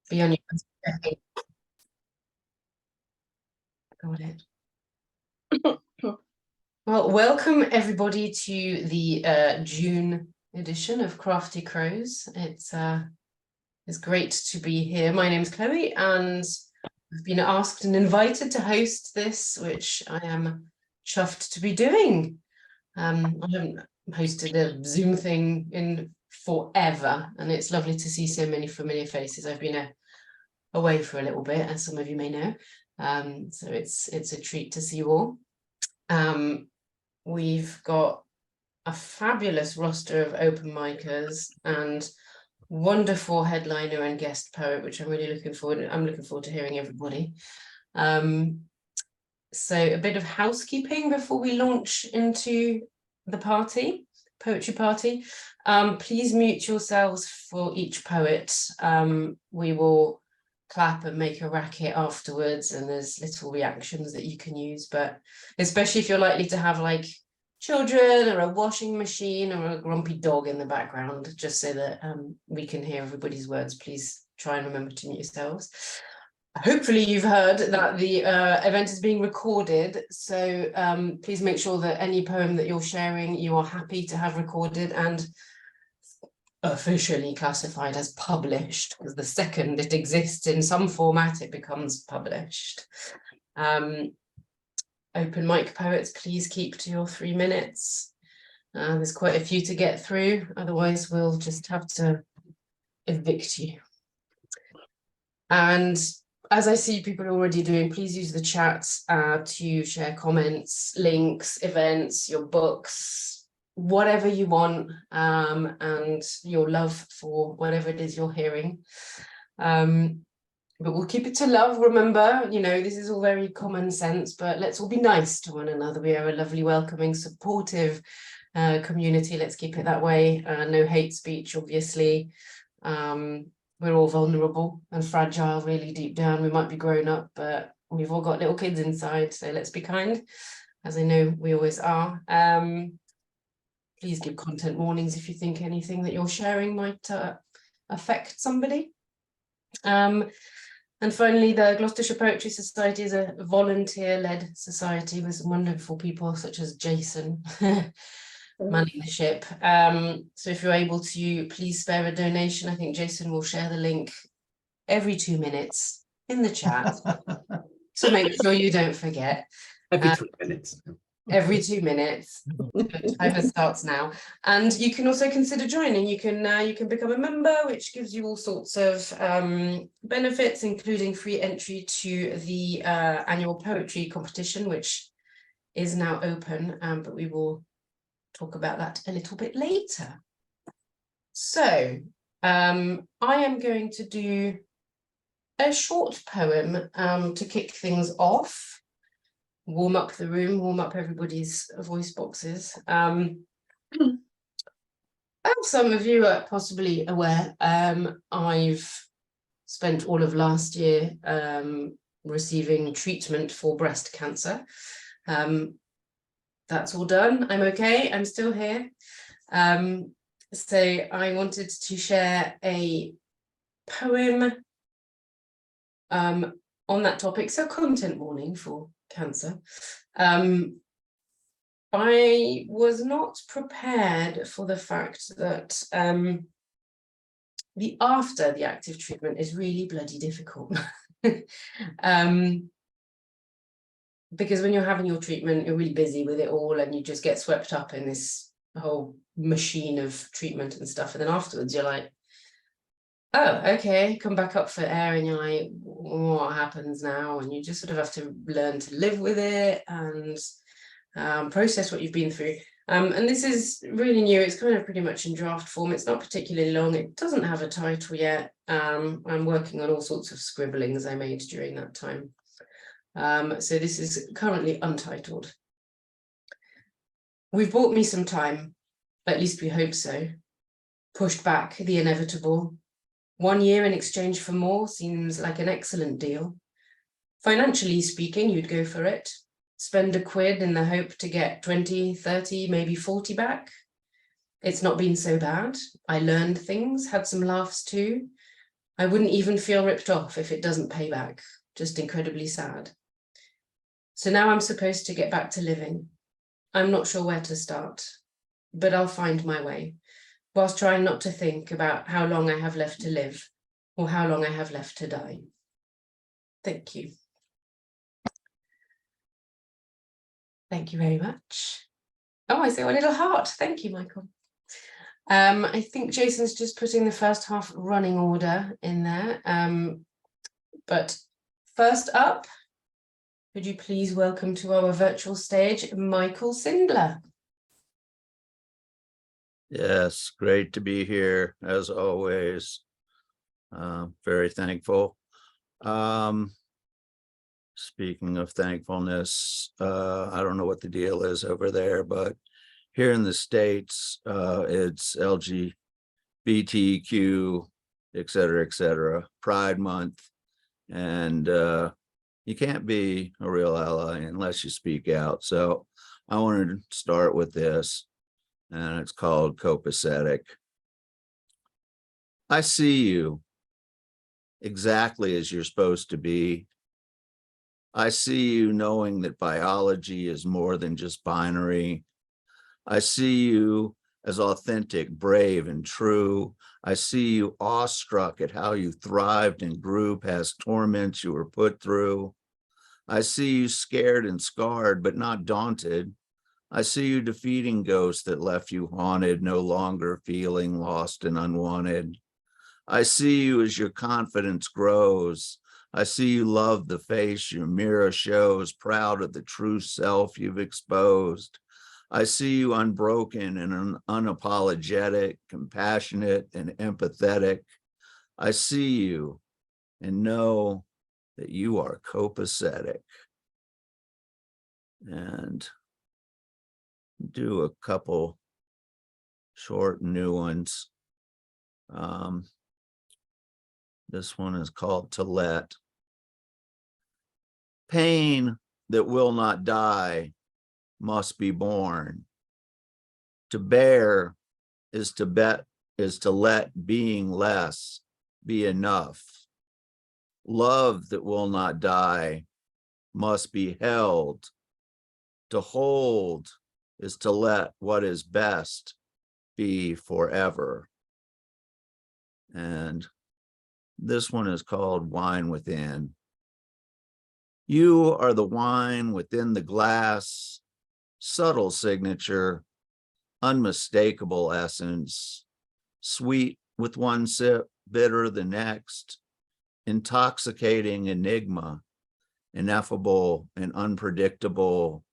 Be on your got it. Well, welcome everybody to the June edition of Crafty Crows. It's great to be here. My name's Chloe, and I've been asked and invited to host this, which I am chuffed to be doing. I haven't hosted a Zoom thing in forever, and it's lovely to see so many familiar faces. I've been away for a little bit, as some of you may know. So it's a treat to see you all. We've got a fabulous roster of open micers and wonderful headliner and guest poet, which I'm really looking forward to hearing everybody. So a bit of housekeeping before we launch into the poetry party. Please mute yourselves for each poet. We will clap and make a racket afterwards, and there's little reactions that you can use, but especially if you're likely to have like children or a washing machine or a grumpy dog in the background, just so that we can hear everybody's words, please try and remember to mute yourselves. Hopefully you've heard that the event is being recorded, so please make sure that any poem that you're sharing you are happy to have recorded and officially classified as published, because the second it exists in some format it becomes published. Open mic poets, please keep to your 3 minutes. There's quite a few to get through, otherwise we'll just have to evict you. And as I see people already doing, please use the chat to share comments, links, events, your books, whatever you want, and your love for whatever it is you're hearing. But we'll keep it to love. Remember, you know, this is all very common sense, but let's all be nice to one another. We are a lovely, welcoming, supportive community. Let's keep it that way. No hate speech, obviously. We're all vulnerable and fragile, really deep down. We might be grown up, but we've all got little kids inside. So let's be kind, as I know we always are. Please give content warnings if you think anything that you're sharing might affect somebody. And finally, the Gloucestershire Poetry Society is a volunteer-led society with some wonderful people such as Jason manning the ship. So if you're able to, please spare a donation. I think Jason will share the link every 2 minutes in the chat to make sure you don't forget. Every 3 minutes. Every 2 minutes. The timer starts now, and you can also consider joining. You can become a member, which gives you all sorts of benefits, including free entry to the annual poetry competition, which is now open, but we will talk about that a little bit later. So I am going to do a short poem to kick things off. Warm up the room, warm up everybody's voice boxes. As some of you are possibly aware, I've spent all of last year receiving treatment for breast cancer. That's all done. I'm okay. I'm still here. So I wanted to share a poem on that topic. So content warning for cancer. I was not prepared for the fact that the after the active treatment is really bloody difficult. Because when you're having your treatment, you're really busy with it all, and you just get swept up in this whole machine of treatment and stuff. And then afterwards, you're like, oh, okay, come back up for air, and you're like, what happens now? And you just sort of have to learn to live with it and process what you've been through. And this is really new. It's kind of pretty much in draft form. It's not particularly long. It doesn't have a title yet. I'm working on all sorts of scribblings I made during that time. So this is currently untitled. We've bought me some time, at least we hope so. Pushed back the inevitable. 1 year in exchange for more seems like an excellent deal. Financially speaking, you'd go for it. Spend a quid in the hope to get 20, 30, maybe 40 back. It's not been so bad. I learned things, had some laughs too. I wouldn't even feel ripped off if it doesn't pay back. Just incredibly sad. So now I'm supposed to get back to living. I'm not sure where to start, but I'll find my way, whilst trying not to think about how long I have left to live or how long I have left to die. Thank you. Thank you very much. Oh, I see a little heart. Thank you, Michael. I think Jason's just putting the first half running order in there. But first up, could you please welcome to our virtual stage, Michael Sindler. Yes, great to be here as always. Very thankful. Speaking of thankfulness, I don't know what the deal is over there, but here in the States, it's LGBTQ, et cetera, Pride Month. And you can't be a real ally unless you speak out. So I wanted to start with this, and it's called copacetic. I see you exactly as you're supposed to be. I see you knowing that biology is more than just binary. I see you as authentic, brave, and true. I see you awestruck at how you thrived and grew past torments you were put through. I see you scared and scarred, but not daunted. I see you defeating ghosts that left you haunted, no longer feeling lost and unwanted. I see you as your confidence grows. I see you love the face your mirror shows, proud of the true self you've exposed. I see you unbroken and unapologetic, compassionate and empathetic. I see you and know that you are copacetic. And do a couple short new ones. This one is called To Let. Pain that will not die must be born. To bear is to let being less be enough. Love that will not die must be held. To hold is to let what is best be forever. And this one is called Wine Within. You are the wine within the glass, subtle signature, unmistakable essence, sweet with one sip, bitter the next, intoxicating enigma, ineffable and unpredictable,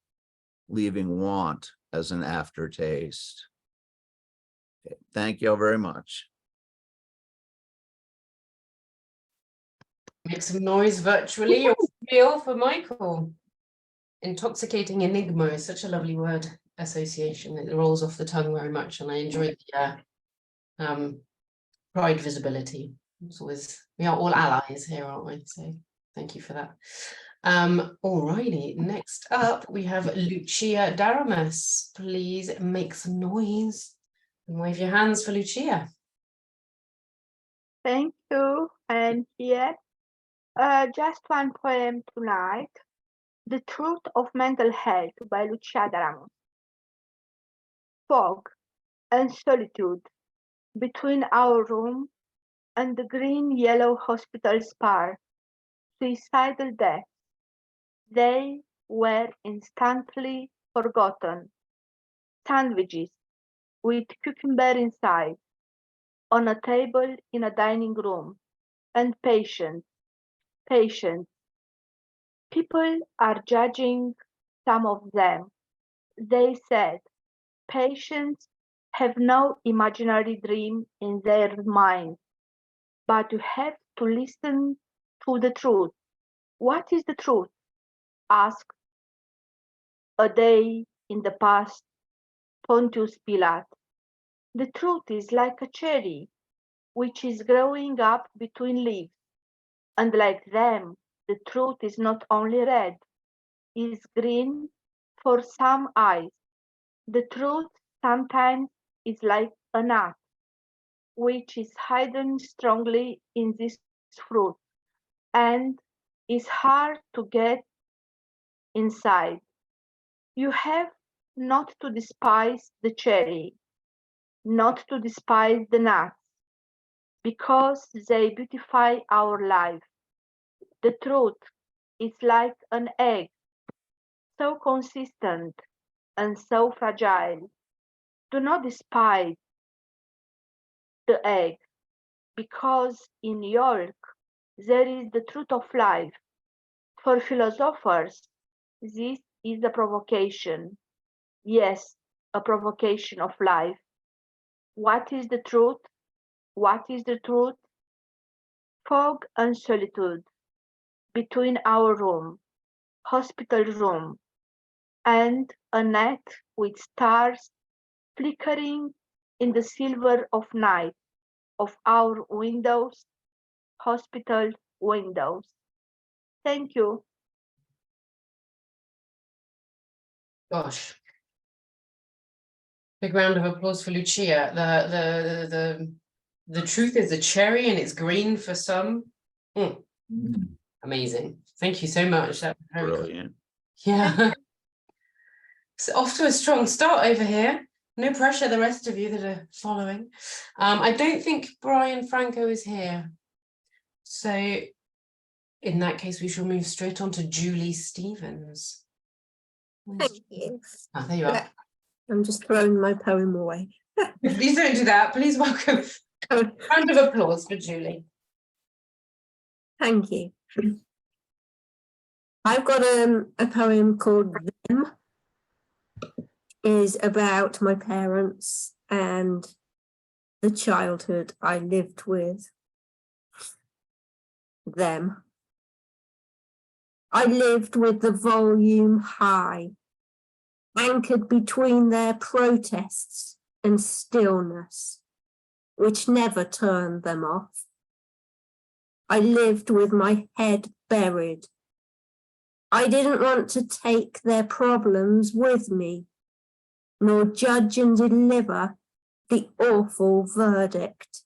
leaving want as an aftertaste. Okay, thank you all very much. Make some noise virtually or real for Michael. Intoxicating enigma is such a lovely word association. It rolls off the tongue very much, and I enjoyed the pride visibility. It's always, we are all allies here, aren't we? So thank you for that. Alrighty, next up we have Lucia Daramus. Please make some noise and wave your hands for Lucia. Thank you. And here, just one poem tonight, The Truth of Mental Health by Lucia Daramus. Fog and solitude between our room and the green-yellow hospital spire, suicidal deaths. They were instantly forgotten. Sandwiches with cucumber inside, on a table in a dining room, and patients. People are judging some of them. They said, patients have no imaginary dream in their minds, but you have to listen to the truth. What is the truth? Asked a day in the past Pontius Pilate. The truth is like a cherry, which is growing up between leaves, and like them, the truth is not only red, is green for some eyes. The truth sometimes is like a nut, which is hidden strongly in this fruit and is hard to get inside. You have not to despise the cherry, not to despise the nuts, because they beautify our life. The truth is like an egg, so consistent and so fragile. Do not despise the egg, because in yolk there is the truth of life. For philosophers, this is a provocation. Yes, a provocation of life. What is the truth? What is the truth? Fog and solitude between our room, hospital room, and a net with stars flickering in the silver of night of our windows, hospital windows. Thank you. Gosh. Big round of applause for Lucia. The truth is a cherry and it's green for some. Amazing. Thank you so much. That was very cool. Brilliant. Yeah. So off to a strong start over here. No pressure, the rest of you that are following. I don't think Brian Franco is here. So in that case, we shall move straight on to Julie Stevens. Thank you. Ah, there you are. I'm just throwing my poem away. Please don't do that. Please welcome. Round of applause for Julie. Thank you. I've got a poem called Them. Is about my parents and the childhood I lived with them. I lived with the volume high, anchored between their protests and stillness, which never turned them off. I lived with my head buried. I didn't want to take their problems with me, nor judge and deliver the awful verdict.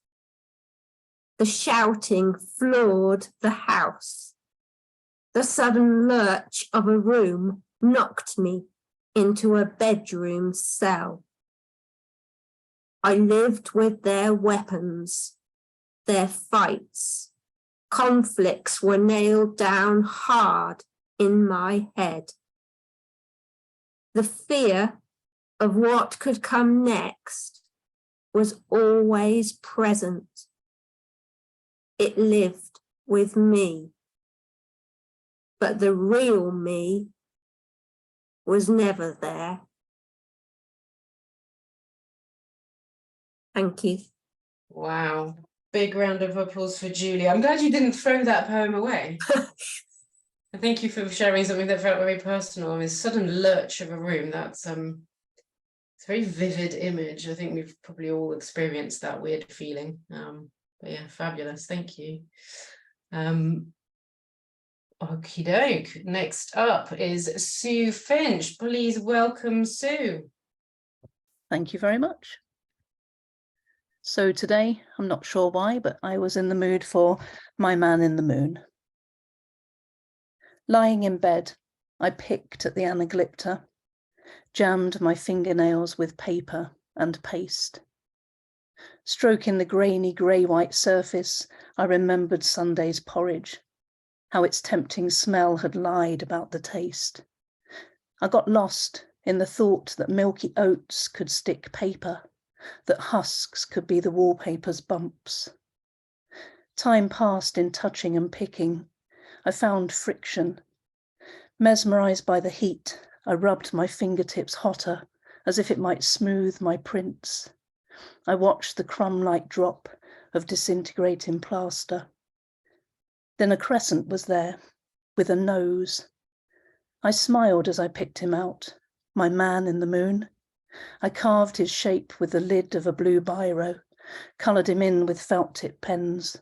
The shouting floored the house. The sudden lurch of a room knocked me into a bedroom cell. I lived with their weapons, their fights. Conflicts were nailed down hard in my head. The fear of what could come next was always present. It lived with me, but the real me was never there. Thank you. Wow. Big round of applause for Julie. I'm glad you didn't throw that poem away. And thank you for sharing something that felt very personal. I mean, sudden lurch of a room, that's it's a very vivid image. I think we've probably all experienced that weird feeling. But yeah, fabulous. Thank you. Okie doke. Next up is Sue Finch. Please welcome Sue. Thank you very much. So today, I'm not sure why, but I was in the mood for My Man in the Moon. Lying in bed, I picked at the anaglypta, jammed my fingernails with paper and paste. Stroking the grainy grey-white surface, I remembered Sunday's porridge, how its tempting smell had lied about the taste. I got lost in the thought that milky oats could stick paper, that husks could be the wallpaper's bumps. Time passed in touching and picking. I found friction. Mesmerised by the heat, I rubbed my fingertips hotter, as if it might smooth my prints. I watched the crumb-like drop of disintegrating plaster. Then a crescent was there, with a nose. I smiled as I picked him out, my man in the moon. I carved his shape with the lid of a blue biro, coloured him in with felt-tip pens.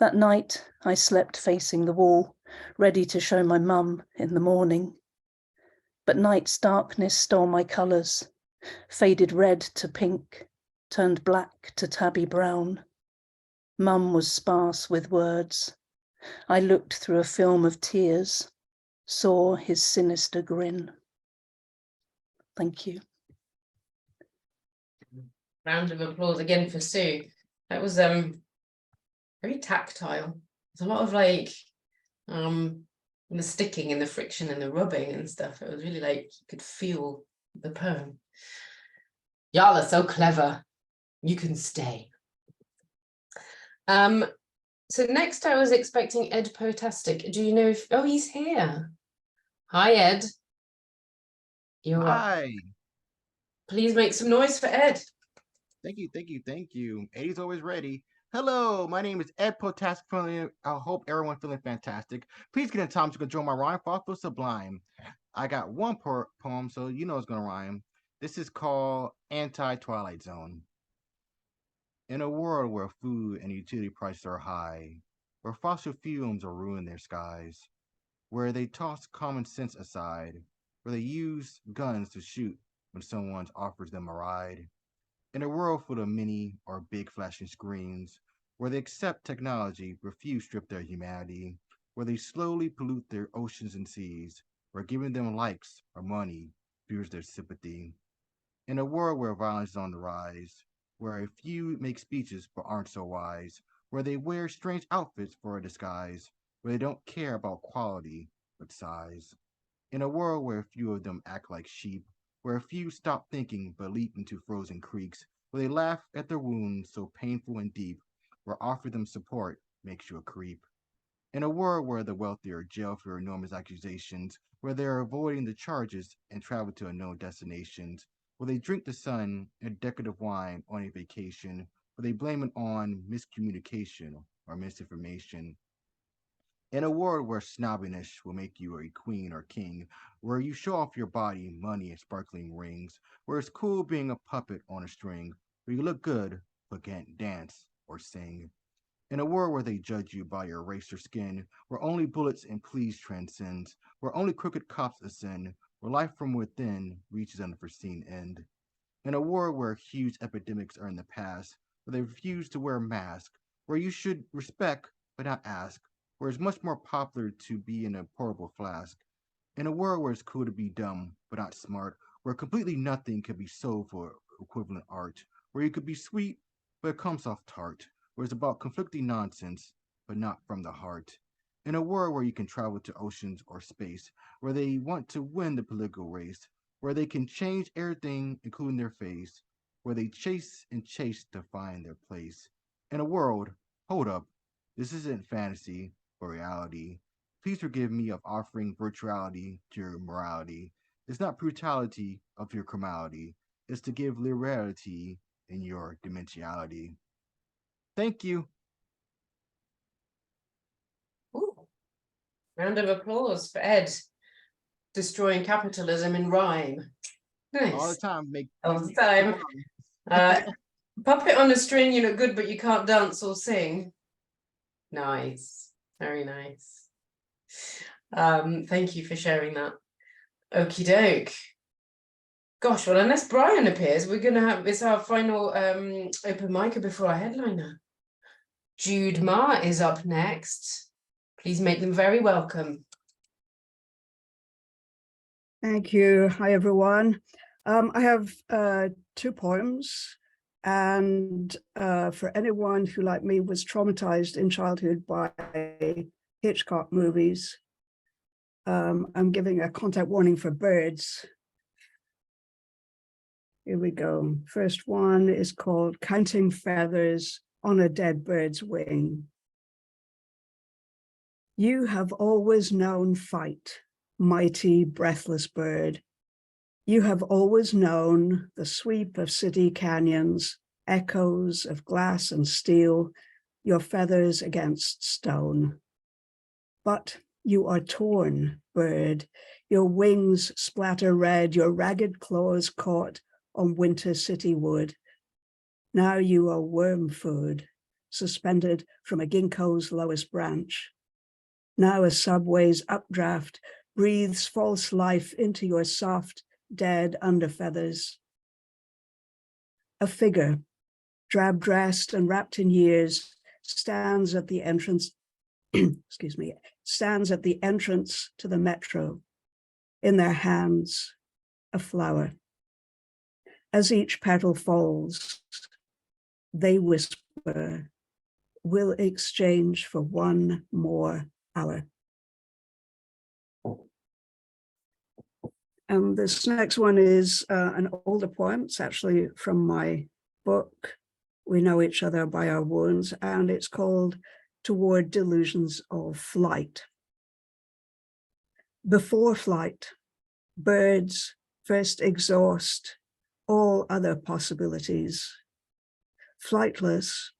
That night, I slept facing the wall, ready to show my mum in the morning. But night's darkness stole my colours, faded red to pink, turned black to tabby brown. Mum was sparse with words. I looked through a film of tears, saw his sinister grin. Thank you. Round of applause again for Sue. That was very tactile. There's a lot of like the sticking and the friction and the rubbing and stuff. It was really like you could feel the poem. Y'all are so clever. You can stay. So next I was expecting Ed Poetastic. Do you know if, oh, he's here. Hi, Ed. You're up. Hi. Please make some noise for Ed. Thank you, thank you, thank you. Eddie's always ready. Hello, my name is Ed Poetastic. I hope everyone's feeling fantastic. Please get in time to control my rhyme, thoughtful sublime. I got one poem, so you know it's gonna rhyme. This is called Anti-Twilight Zone. In a world where food and utility prices are high, where fossil fumes are ruining their skies, where they toss common sense aside, where they use guns to shoot when someone offers them a ride. In a world full of mini or big flashing screens, where they accept technology, refuse strip their humanity, where they slowly pollute their oceans and seas, where giving them likes or money fuels their sympathy. In a world where violence is on the rise, where a few make speeches but aren't so wise, where they wear strange outfits for a disguise, where they don't care about quality but size. In a world where a few of them act like sheep, where a few stop thinking but leap into frozen creeks, where they laugh at their wounds so painful and deep, where offer them support makes you a creep. In a world where the wealthy are jailed for enormous accusations, where they are avoiding the charges and travel to unknown destinations, where they drink the sun and decadent wine on a vacation, where they blame it on miscommunication or misinformation. In a world where snobbiness will make you a queen or king, where you show off your body, money, and sparkling rings, where it's cool being a puppet on a string, where you look good but can't dance or sing. In a world where they judge you by your race or skin, where only bullets and pleas transcend, where only crooked cops ascend, where life from within reaches an unforeseen end. In a world where huge epidemics are in the past, where they refuse to wear masks, where you should respect but not ask, where it's much more popular to be in a portable flask. In a world where it's cool to be dumb but not smart, where completely nothing can be sold for equivalent art, where you could be sweet but it comes off tart, where it's about conflicting nonsense but not from the heart. In a world where you can travel to oceans or space, where they want to win the political race, where they can change everything including their face, where they chase and chase to find their place. In a world, hold up, this isn't fantasy or reality. Please forgive me of offering virtuality to your morality. It's not brutality of your criminality. It's to give liberality in your dimensionality. Thank you. Ooh. Round of applause for Ed. Destroying capitalism in rhyme. Nice. All the time. All the time. Puppet on a string, you look good, but you can't dance or sing. Nice. Very nice. Thank you for sharing that. Okie doke. Gosh, well, unless Brian appears, we're going to have, it's our final open micer before our headliner. Jude Ma is up next. Please make them very welcome. Thank you. Hi, everyone. I have 2 poems. And for anyone who, like me, was traumatized in childhood by Hitchcock movies, I'm giving a content warning for birds. Here we go. First one is called Counting Feathers on a Dead Bird's Wing. You have always known fight, mighty, breathless bird. You have always known the sweep of city canyons, echoes of glass and steel, your feathers against stone. But you are torn, bird. Your wings splatter red, your ragged claws caught on winter city wood. Now you are worm food, suspended from a ginkgo's lowest branch. Now a subway's updraft breathes false life into your soft, dead underfeathers. A figure drab-dressed and wrapped in years, stands at the entrance, excuse me, stands at the entrance to the metro, in their hands, a flower. As each petal falls, they whisper, we'll exchange for one more hour. And this next one is an older poem. It's actually from my book, We Know Each Other by Our Wounds, and it's called Toward Delusions of Flight. Before flight, birds first exhaust all other possibilities. Flightless,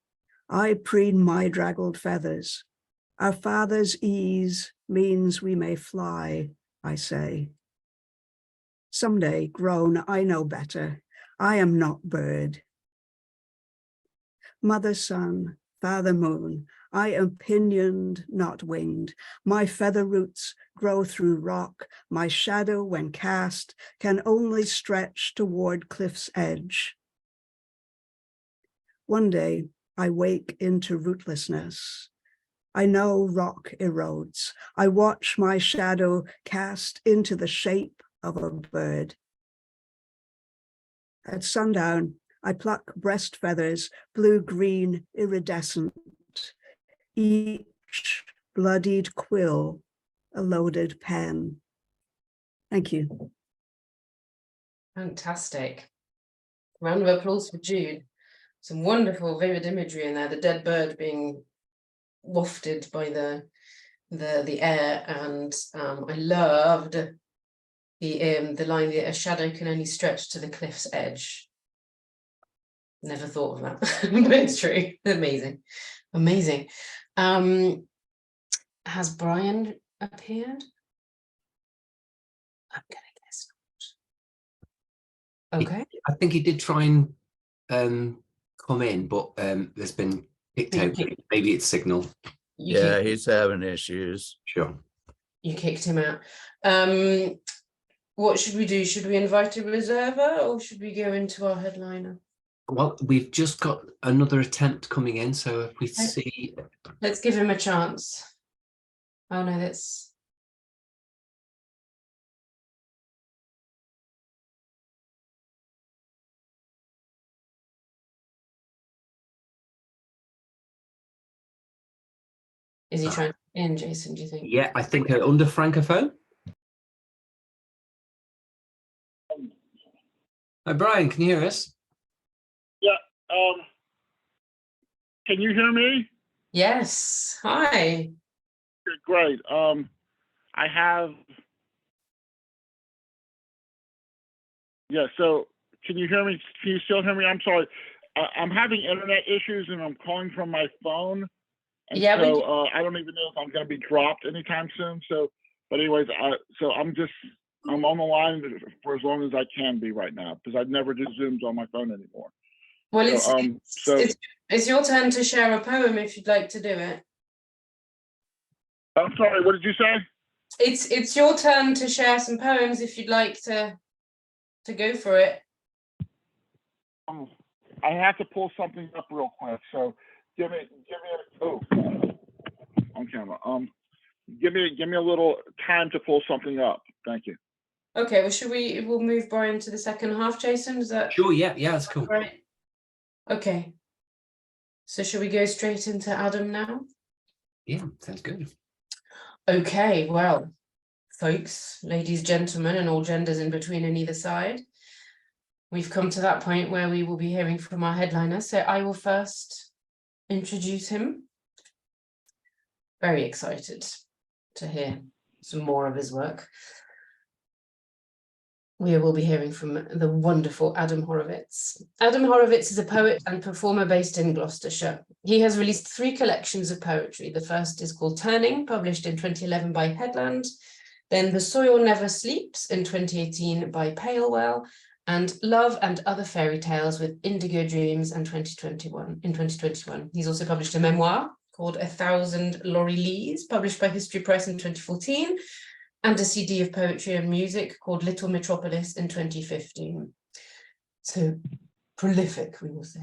I preen my draggled feathers. Our father's ease means we may fly, I say. Someday, grown, I know better. I am not bird. Mother sun, father moon, I am pinioned, not winged. My feather roots grow through rock. My shadow, when cast, can only stretch toward cliff's edge. One day, I wake into rootlessness. I know rock erodes. I watch my shadow cast into the shape of a bird. At sundown, I pluck breast feathers, blue-green, iridescent, each bloodied quill, a loaded pen. Thank you. Fantastic. Round of applause for Jude. Some wonderful vivid imagery in there, the dead bird being wafted by the air, and I loved the line that a shadow can only stretch to the cliff's edge. Never thought of that, but it's true. Amazing, amazing. Has Brian appeared? I'm gonna guess not. Okay. I think he did try and come in, but there's been kicked out. Maybe it's signal. Yeah, he's having issues. Sure. You kicked him out. What should we do? Should we invite a reserver or should we go into our headliner? Well, we've just got another attempt coming in, so if we see... Let's give him a chance. Oh no, that's... Is he trying to in, Jason, do you think? Yeah, I think under Francophone. Hi, Brian, can you hear us? Yeah. Can you hear me? Yes. Hi. Great. I have. Yeah. So, can you hear me? Can you still hear me? I'm sorry. I'm having internet issues, and I'm calling from my phone. And yeah. So I don't even know if I'm going to be dropped anytime soon. So, but anyways, so I'm on the line for as long as I can be right now because I'd never do Zooms on my phone anymore. Well, so, it's your turn to share a poem if you'd like to do it. I'm sorry, what did you say? It's your turn to share some poems if you'd like to go for it. I have to pull something up real quick. So give me on camera. Give me a little time to pull something up. Thank you. Okay, well, we'll move Brian to the second half, Jason. Is that sure? Yeah, that's cool. Right. Okay. So should we go straight into Adam now? Yeah, sounds good. Okay, well, folks, ladies, gentlemen, and all genders in between and either side, we've come to that point where we will be hearing from our headliner. So I will first introduce him. Very excited to hear some more of his work. We will be hearing from the wonderful Adam Horovitz. Adam Horovitz is a poet and performer based in Gloucestershire. He has released 3 collections of poetry. The first is called Turning, published in 2011 by Headland. Then The Soil Never Sleeps in 2018 by Palewell, and Love and Other Fairy Tales with Indigo Dreams in 2021. He's also published a memoir called 1,000 Laurie Lees, published by History Press in 2014. And a CD of poetry and music called Little Metropolis in 2015. So prolific, we will say.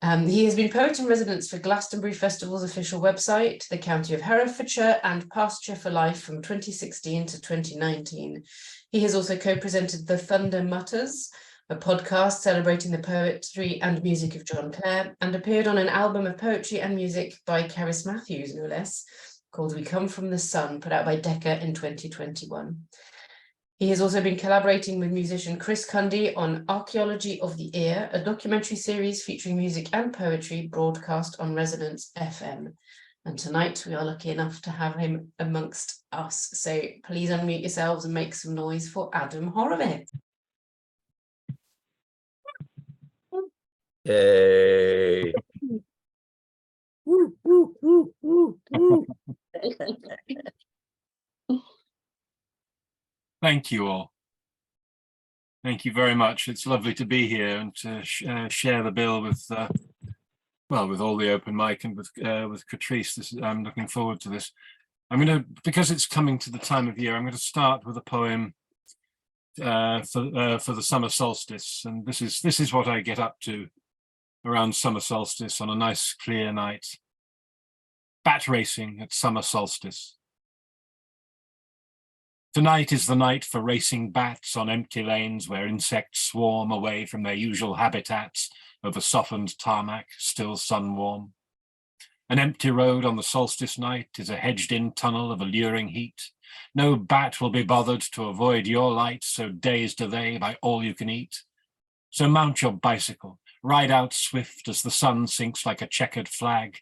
He has been poet in residence for Glastonbury Festival's official website, the County of Herefordshire, and Pasture for Life from 2016 to 2019. He has also co-presented The Thunder Mutters, a podcast celebrating the poetry and music of John Clare, and appeared on an album of poetry and music by Cerys Matthews, no less, called We Come From the Sun, put out by Decca in 2021. He has also been collaborating with musician Chris Cundy on Archaeology of the Ear, a documentary series featuring music and poetry broadcast on Resonance FM. And tonight we are lucky enough to have him amongst us. So please unmute yourselves and make some noise for Adam Horovitz. Yay. Woo, woo, woo, woo, woo. Thank you all. Thank you very much. It's lovely to be here and to share the bill with, well, with all the open mic and with Catrice. I'm looking forward to this. I'm going to, because it's coming to the time of year, I'm going to start with a poem for the summer solstice, and this is what I get up to around summer solstice on a nice clear night. Bat racing at summer solstice. Tonight is the night for racing bats on empty lanes where insects swarm away from their usual habitats over softened tarmac, still sun warm. An empty road on the solstice night is a hedged-in tunnel of alluring heat. No bat will be bothered to avoid your light, so dazed are they by all you can eat. So mount your bicycle, ride out swift as the sun sinks like a checkered flag.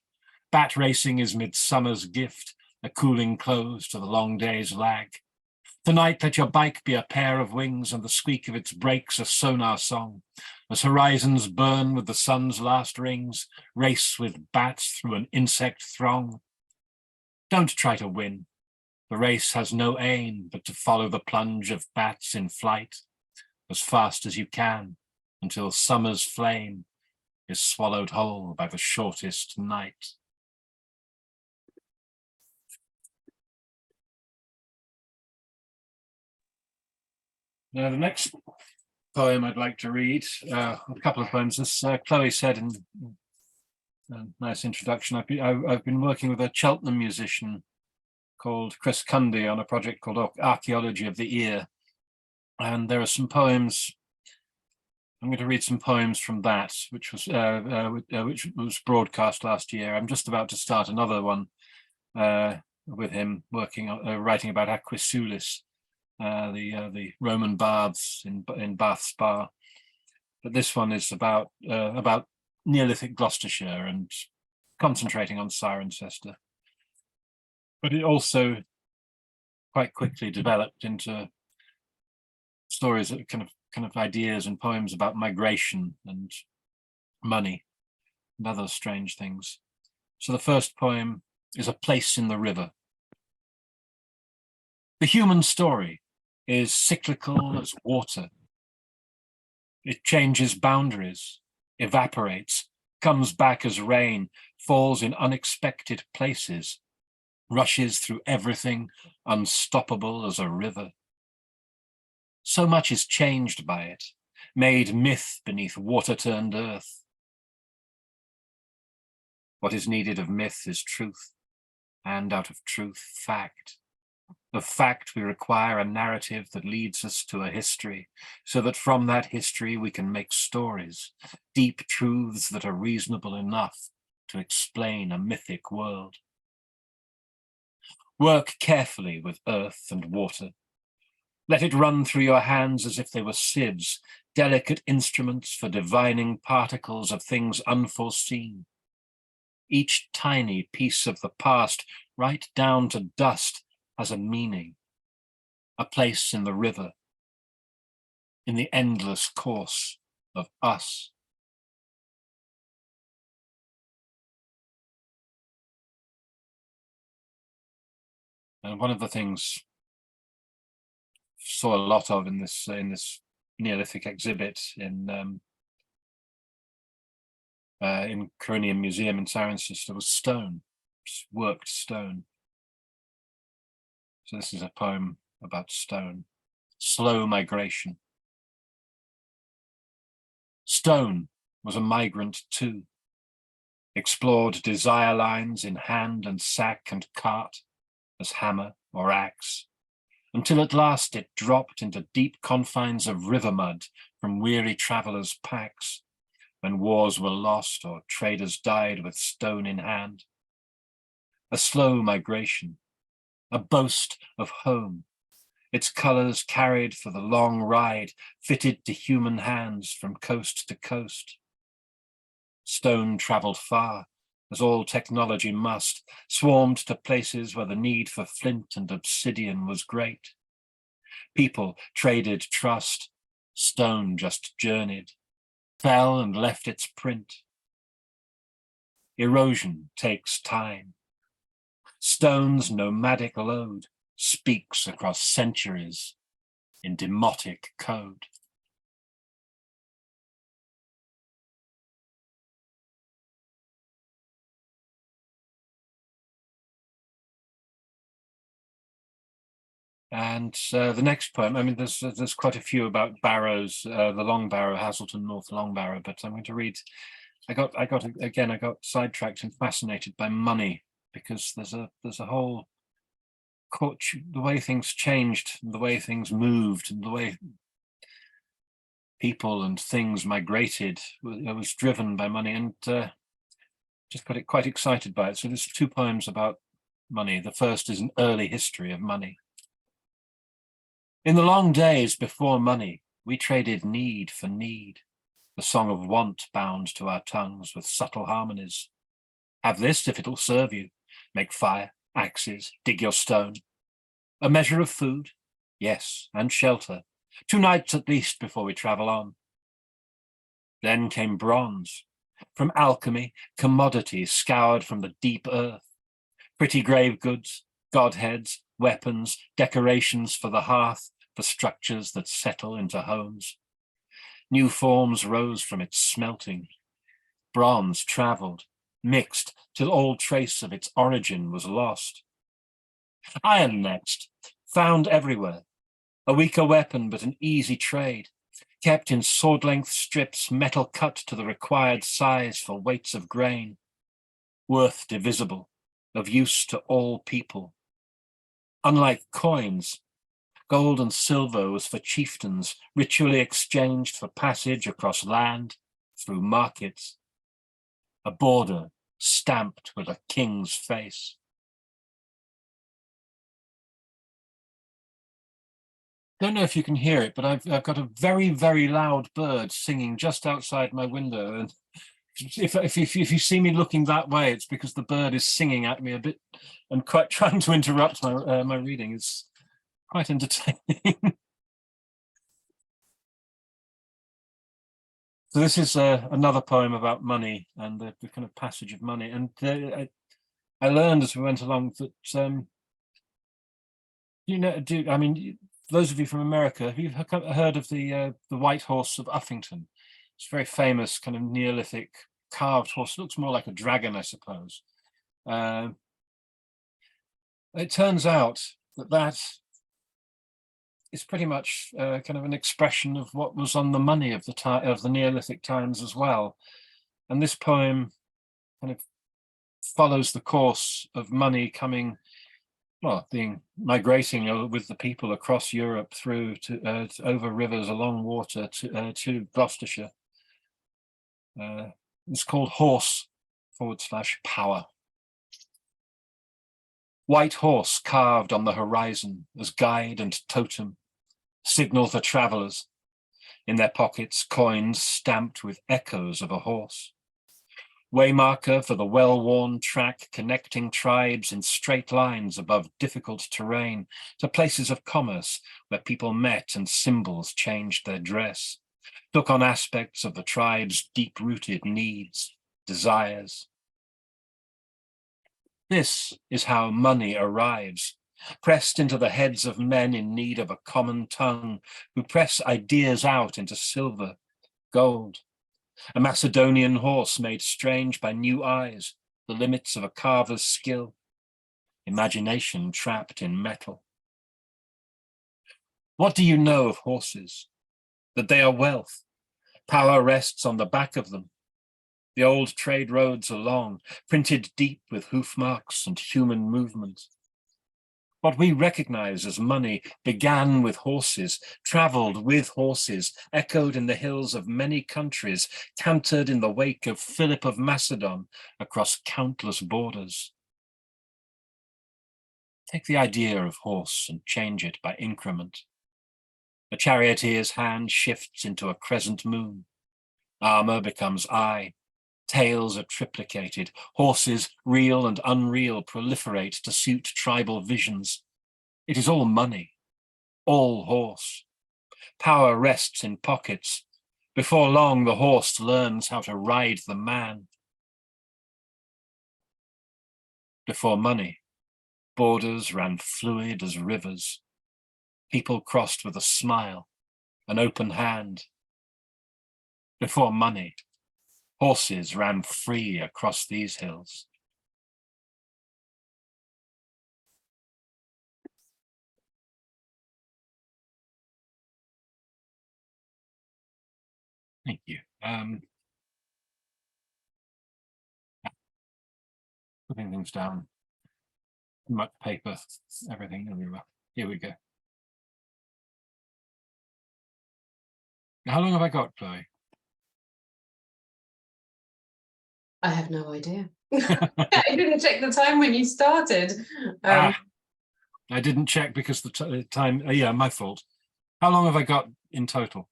Bat racing is midsummer's gift, a cooling close to the long day's lag. Tonight let your bike be a pair of wings and the squeak of its brakes a sonar song. As horizons burn with the sun's last rings, race with bats through an insect throng. Don't try to win. The race has no aim but to follow the plunge of bats in flight as fast as you can until summer's flame is swallowed whole by the shortest night. Now, the next poem I'd like to read, a couple of poems, as Chloë said in a nice introduction, I've been working with a Cheltenham musician called Chris Cundy on a project called Archaeology of the Ear. And there are some poems, I'm going to read some poems from that, which was broadcast last year. I'm just about to start another one with him writing about Aquisulis, the Roman baths in Bath Spa, but this one is about Neolithic Gloucestershire and concentrating on Cirencester. But it also quite quickly developed into stories that kind of ideas and poems about migration and money and other strange things. So the first poem is A Place in the River. The human story is cyclical as water. It changes boundaries, evaporates, comes back as rain, falls in unexpected places, rushes through everything, unstoppable as a river. So much is changed by it, made myth beneath water-turned earth. What is needed of myth is truth, and out of truth, fact. Of fact, we require a narrative that leads us to a history, so that from that history we can make stories, deep truths that are reasonable enough to explain a mythic world. Work carefully with earth and water. Let it run through your hands as if they were sieves, delicate instruments for divining particles of things unforeseen. Each tiny piece of the past, right down to dust, has a meaning, a place in the river, in the endless course of us. And one of the things I saw a lot of in this Neolithic exhibit in Corinium Museum in Cirencester was stone, worked stone. So this is a poem about stone. Slow migration. Stone was a migrant too. explored desire lines in hand and sack and cart, as hammer or axe, until at last it dropped into deep confines of river mud from weary travellers' packs, when wars were lost or traders died with stone in hand. A slow migration, a boast of home, its colours carried for the long ride, fitted to human hands from coast to coast. Stone travelled far, as all technology must, swarmed to places where the need for flint and obsidian was great. People traded trust, stone just journeyed, fell and left its print. Erosion takes time. Stone's nomadic load speaks across centuries in demotic code. And the next poem, I mean, there's quite a few about barrows, the Long Barrow, Hazleton North Long Barrow, but I'm going to read. I got sidetracked and fascinated by money, because there's a whole the way things changed, the way things moved, and the way people and things migrated. It was driven by money, and just got quite excited by it. So there's two poems about money. The first is an early history of money. In the long days before money, we traded need for need, the song of want bound to our tongues with subtle harmonies. Have this if it'll serve you. Make fire, axes, dig your stone. A measure of food, yes, and shelter. 2 nights at least before we travel on. Then came bronze. From alchemy, commodities scoured from the deep earth. Pretty grave goods, godheads, weapons, decorations for the hearth, for structures that settle into homes. New forms rose from its smelting. Bronze travelled, mixed, till all trace of its origin was lost. Iron next, found everywhere. A weaker weapon, but an easy trade. Kept in sword-length strips, metal cut to the required size for weights of grain. Worth divisible, of use to all people. Unlike coins, gold and silver was for chieftains, ritually exchanged for passage across land, through markets. A border stamped with a king's face. Don't know if you can hear it, but I've got a very, very loud bird singing just outside my window. And if you see me looking that way, it's because the bird is singing at me a bit and quite trying to interrupt my my reading. It's quite entertaining. So this is another poem about money and the kind of passage of money. And I learned as we went along that those of you from America, have you heard of the White Horse of Uffington? It's a very famous kind of Neolithic carved horse. It looks more like a dragon, I suppose. It turns out that is pretty much kind of an expression of what was on the money of the Neolithic times as well. And this poem kind of follows the course of money coming, migrating with the people across Europe through to over rivers, along water to Gloucestershire. It's called horse/power. White horse carved on the horizon as guide and totem, signal for travellers. In their pockets, coins stamped with echoes of a horse. Waymarker for the well-worn track connecting tribes in straight lines above difficult terrain to places of commerce where people met and symbols changed their dress, took on aspects of the tribe's deep-rooted needs, desires. This is how money arrives, pressed into the heads of men in need of a common tongue, who press ideas out into silver, gold. A Macedonian horse made strange by new eyes, the limits of a carver's skill, imagination trapped in metal. What do you know of horses? That they are wealth. Power rests on the back of them. The old trade roads are long, printed deep with hoof marks and human movement. What we recognize as money began with horses, traveled with horses, echoed in the hills of many countries, cantered in the wake of Philip of Macedon across countless borders. Take the idea of horse and change it by increment. The charioteer's hand shifts into a crescent moon. Armor becomes eye. Tails are triplicated. Horses, real and unreal, proliferate to suit tribal visions. It is all money, all horse. Power rests in pockets. Before long, the horse learns how to ride the man. Before money, borders ran fluid as rivers. People crossed with a smile, an open hand. Before money, horses ran free across these hills. Thank you. Putting things down, much paper, everything everywhere. Here we go. How long have I got, Chloe? I have no idea. I didn't check the time when you started. I didn't check because the time, yeah, my fault. How long have I got in total?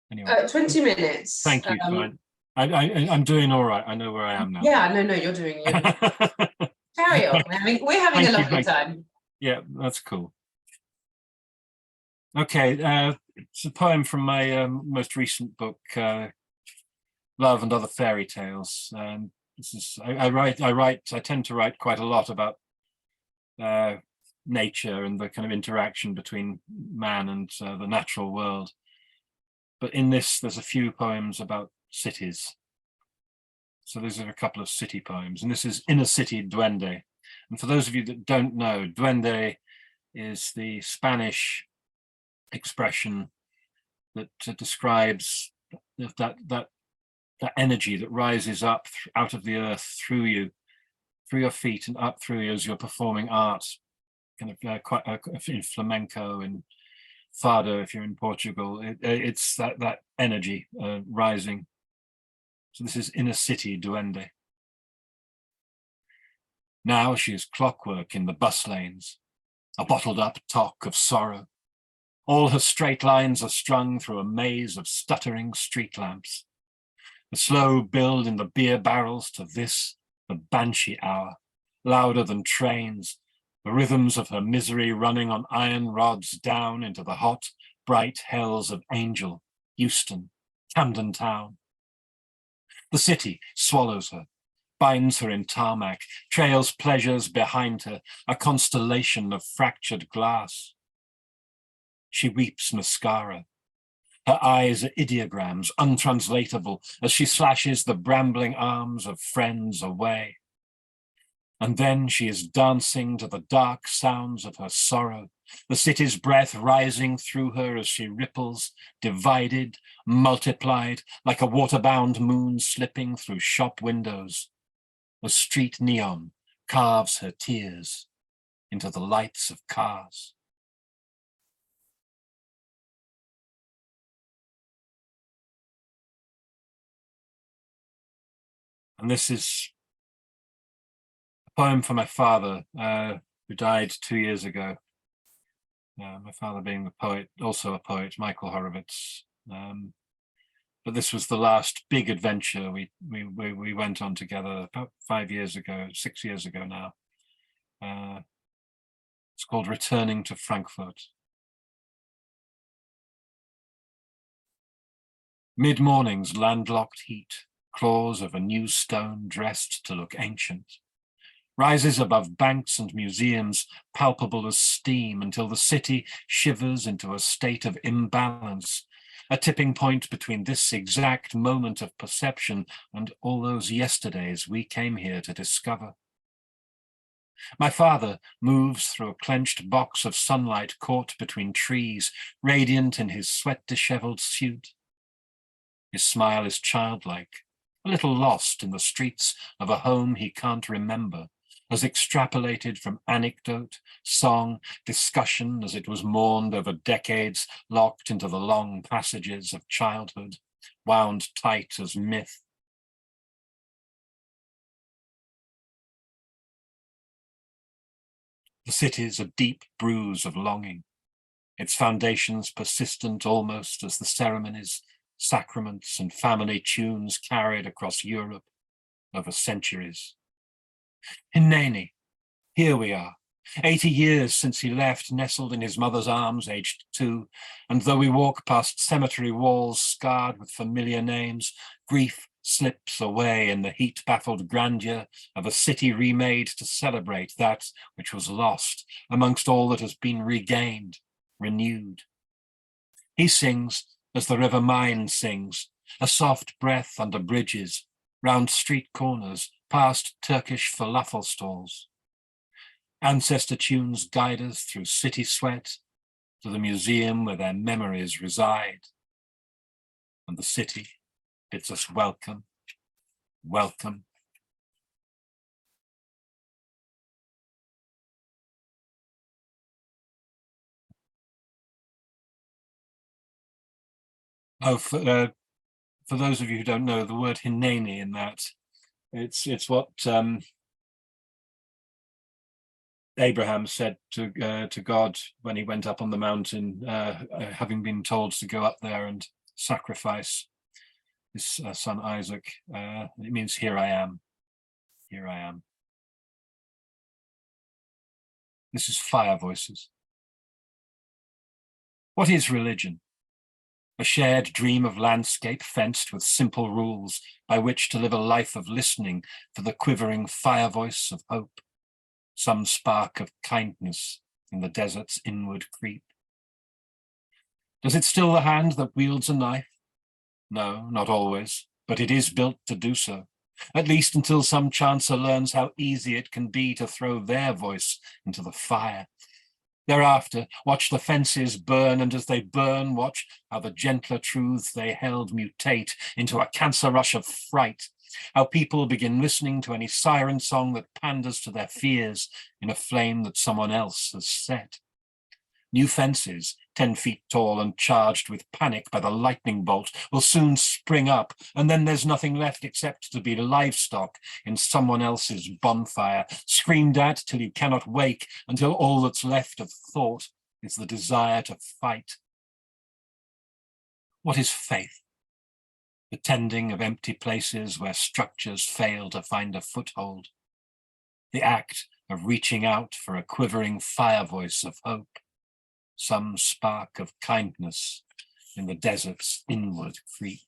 Anyway. 20 minutes. Thank you, fine. I'm doing all right. I know where I am now. Yeah, no, you're doing Carry on. We're having a lovely time. Yeah, that's cool. Okay, it's a poem from my most recent book, Love and Other Fairy Tales. This is I tend to write quite a lot about nature and the kind of interaction between man and the natural world. But in this, there's a few poems about cities. So these are a couple of city poems, and this is Inner City Duende. And for those of you that don't know, duende is the Spanish expression that describes that energy that rises up out of the earth through you, through your feet and up through you as you're performing art, kind of quite in flamenco and fado if you're in Portugal. It's that energy rising. So this is Inner City Duende. Now she is clockwork in the bus lanes, a bottled up talk of sorrow. All her straight lines are strung through a maze of stuttering street lamps. The slow build in the beer barrels to this, the banshee hour, louder than trains, the rhythms of her misery running on iron rods down into the hot, bright hells of Angel, Euston, Camden Town. The city swallows her, binds her in tarmac, trails pleasures behind her, a constellation of fractured glass. She weeps mascara. Her eyes are ideograms, untranslatable, as she slashes the brambling arms of friends away. And then she is dancing to the dark sounds of her sorrow, the city's breath rising through her as she ripples, divided, multiplied, like a waterbound moon slipping through shop windows. The street neon carves her tears into the lights of cars. And this is a poem for my father, who died 2 years ago. My father being the poet, also a poet, Michael Horovitz. But this was the last big adventure we went on together about 5 years ago, 6 years ago now. It's called Returning to Frankfurt. Mid-morning's landlocked heat, claws of a new stone dressed to look ancient, rises above banks and museums, palpable as steam, until the city shivers into a state of imbalance, a tipping point between this exact moment of perception and all those yesterdays we came here to discover. My father moves through a clenched box of sunlight caught between trees, radiant in his sweat-disheveled suit. His smile is childlike, a little lost in the streets of a home he can't remember, as extrapolated from anecdote, song, discussion as it was mourned over decades, locked into the long passages of childhood, wound tight as myth. The city's a deep bruise of longing, its foundations persistent almost as the ceremonies, sacraments, and family tunes carried across Europe over centuries. Hineni, here we are, 80 years since he left, nestled in his mother's arms, aged 2, and though we walk past cemetery walls scarred with familiar names, grief slips away in the heat-baffled grandeur of a city remade to celebrate that which was lost amongst all that has been regained, renewed. He sings as the River Main sings, a soft breath under bridges, round street corners, past Turkish falafel stalls. Ancestor tunes guide us through city sweat to the museum where their memories reside. And the city bids us welcome, welcome. Oh, for those of you who don't know, the word hineni in that, it's what Abraham said to God when he went up on the mountain, having been told to go up there and sacrifice his son Isaac. It means, here I am, here I am. This is Fire Voices. What is religion? A shared dream of landscape fenced with simple rules by which to live a life of listening for the quivering fire voice of hope, some spark of kindness in the desert's inward creep. Does it still the hand that wields a knife? No, not always, but it is built to do so, at least until some chancer learns how easy it can be to throw their voice into the fire. Thereafter, watch the fences burn, and as they burn, watch how the gentler truths they held mutate into a cancer rush of fright, how people begin listening to any siren song that panders to their fears in a flame that someone else has set. New fences, 10 feet tall and charged with panic by the lightning bolt, will soon spring up, and then there's nothing left except to be livestock in someone else's bonfire, screamed at till you cannot wake, until all that's left of thought is the desire to fight. What is faith? The tending of empty places where structures fail to find a foothold. The act of reaching out for a quivering fire voice of hope. Some spark of kindness in the desert's inward creep.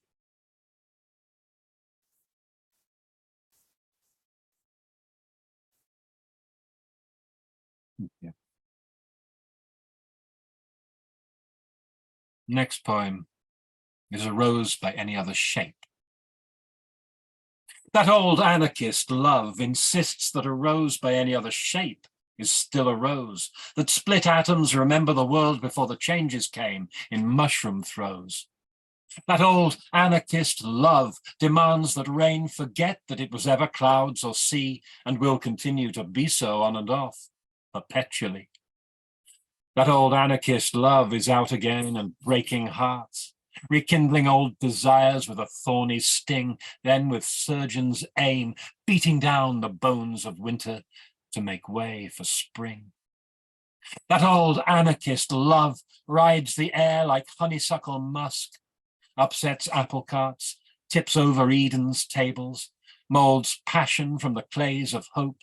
Yeah. Next poem is A Rose by Any Other Shape. That old anarchist love insists that a rose by any other shape is still a rose, that split atoms remember the world before the changes came in mushroom throes. That old anarchist love demands that rain forget that it was ever clouds or sea, and will continue to be so on and off, perpetually. That old anarchist love is out again and breaking hearts, rekindling old desires with a thorny sting, then with surgeon's aim, beating down the bones of winter to make way for spring. That old anarchist love rides the air like honeysuckle musk, upsets apple carts, tips over Eden's tables, molds passion from the clays of hope,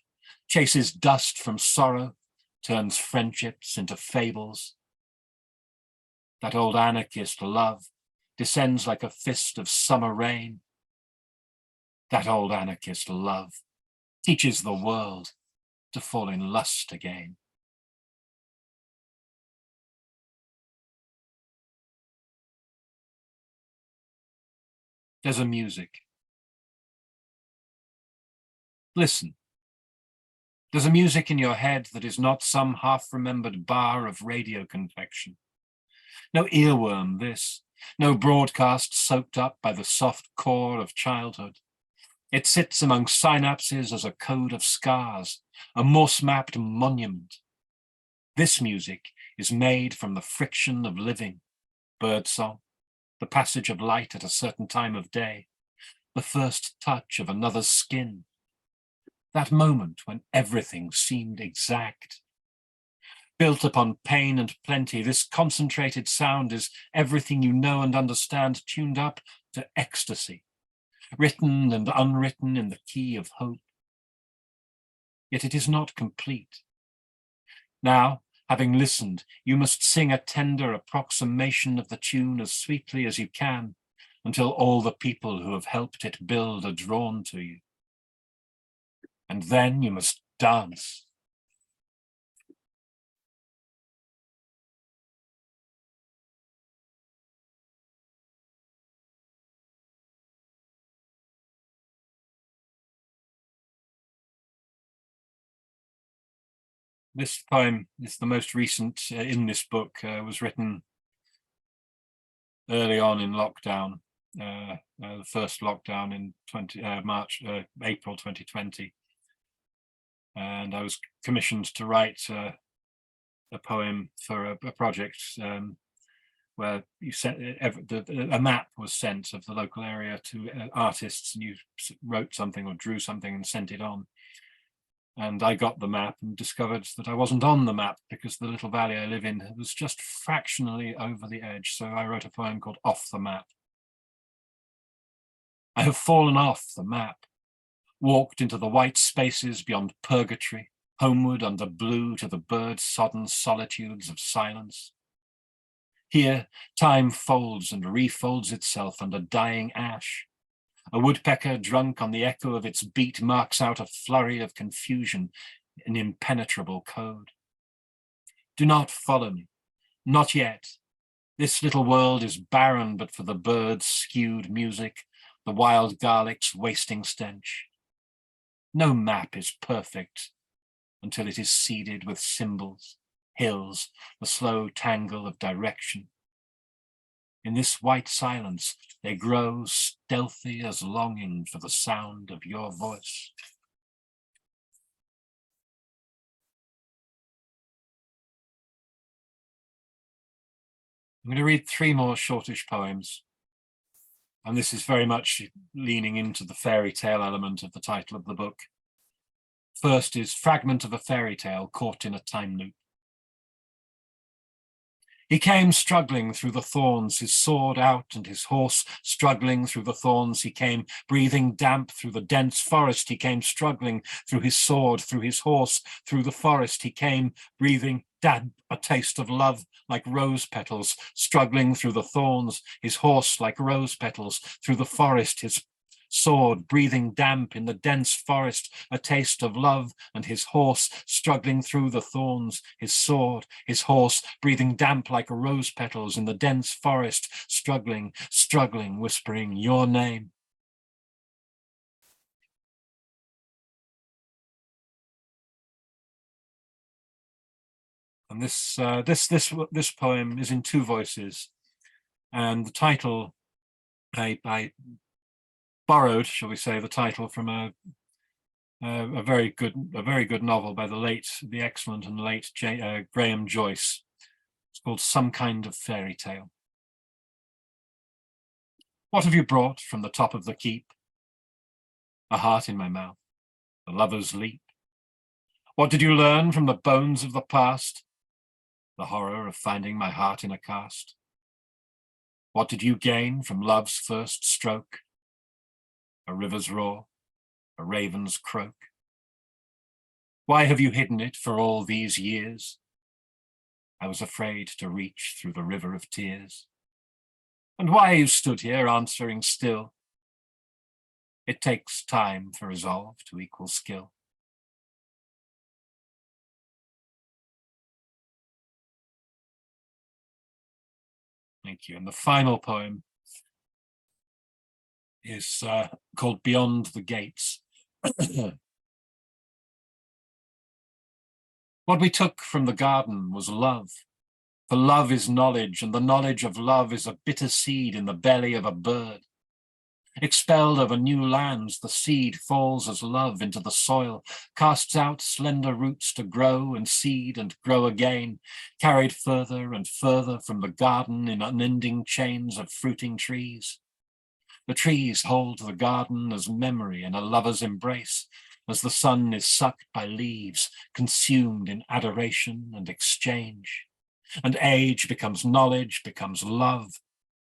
chases dust from sorrow, turns friendships into fables. That old anarchist love descends like a fist of summer rain. That old anarchist love teaches the world to fall in lust again. There's a music. Listen. There's a music in your head that is not some half-remembered bar of radio confection. No earworm, this. No broadcast soaked up by the soft core of childhood. It sits among synapses as a code of scars, a moss-mapped monument. This music is made from the friction of living, birdsong, the passage of light at a certain time of day, the first touch of another's skin, that moment when everything seemed exact. Built upon pain and plenty, this concentrated sound is everything you know and understand tuned up to ecstasy, written and unwritten in the key of hope. Yet it is not complete. Now, having listened, you must sing a tender approximation of the tune as sweetly as you can, until all the people who have helped it build are drawn to you. And then you must dance. This poem is the most recent in this book, was written early on in lockdown, the first lockdown in April 2020. And I was commissioned to write a poem for a project where you sent a map was sent of the local area to artists, and you wrote something or drew something and sent it on. And I got the map and discovered that I wasn't on the map because the little valley I live in was just fractionally over the edge. So I wrote a poem called Off the Map. I have fallen off the map, walked into the white spaces beyond purgatory, homeward under blue to the bird-sodden solitudes of silence. Here, time folds and refolds itself under dying ash. A woodpecker drunk on the echo of its beat marks out a flurry of confusion in impenetrable code. Do not follow me, not yet. This little world is barren but for the birds' skewed music, the wild garlic's wasting stench. No map is perfect until it is seeded with symbols, hills, the slow tangle of direction. In this white silence, they grow stealthy as longing for the sound of your voice. I'm going to read 3 more shortish poems. And this is very much leaning into the fairy tale element of the title of the book. First is Fragment of a Fairy Tale Caught in a Time Loop. He came struggling through the thorns, his sword out and his horse struggling through the thorns. He came breathing damp through the dense forest. He came struggling through his sword, through his horse, through the forest. He came breathing damp, a taste of love like rose petals, struggling through the thorns, his horse like rose petals, through the forest, his sword breathing damp in the dense forest, a taste of love, and his horse struggling through the thorns, his sword, his horse breathing damp like rose petals in the dense forest, struggling, struggling, whispering your name. And this poem is in 2 voices, and the title I borrowed, shall we say, the title from a very good novel by the excellent and late Graham Joyce. It's called Some Kind of Fairy Tale. What have you brought from the top of the keep? A heart in my mouth, a lover's leap. What did you learn from the bones of the past? The horror of finding my heart in a cast. What did you gain from love's first stroke? A river's roar, a raven's croak. Why have you hidden it for all these years? I was afraid to reach through the river of tears. And why you stood here answering still? It takes time for resolve to equal skill. Thank you. And the final poem is called Beyond the Gates. What we took from the garden was love, for love is knowledge, and the knowledge of love is a bitter seed in the belly of a bird. Expelled over new lands, the seed falls as love into the soil, casts out slender roots to grow and seed and grow again, carried further and further from the garden in unending chains of fruiting trees. The trees hold the garden as memory in a lover's embrace, as the sun is sucked by leaves, consumed in adoration and exchange. And age becomes knowledge, becomes love,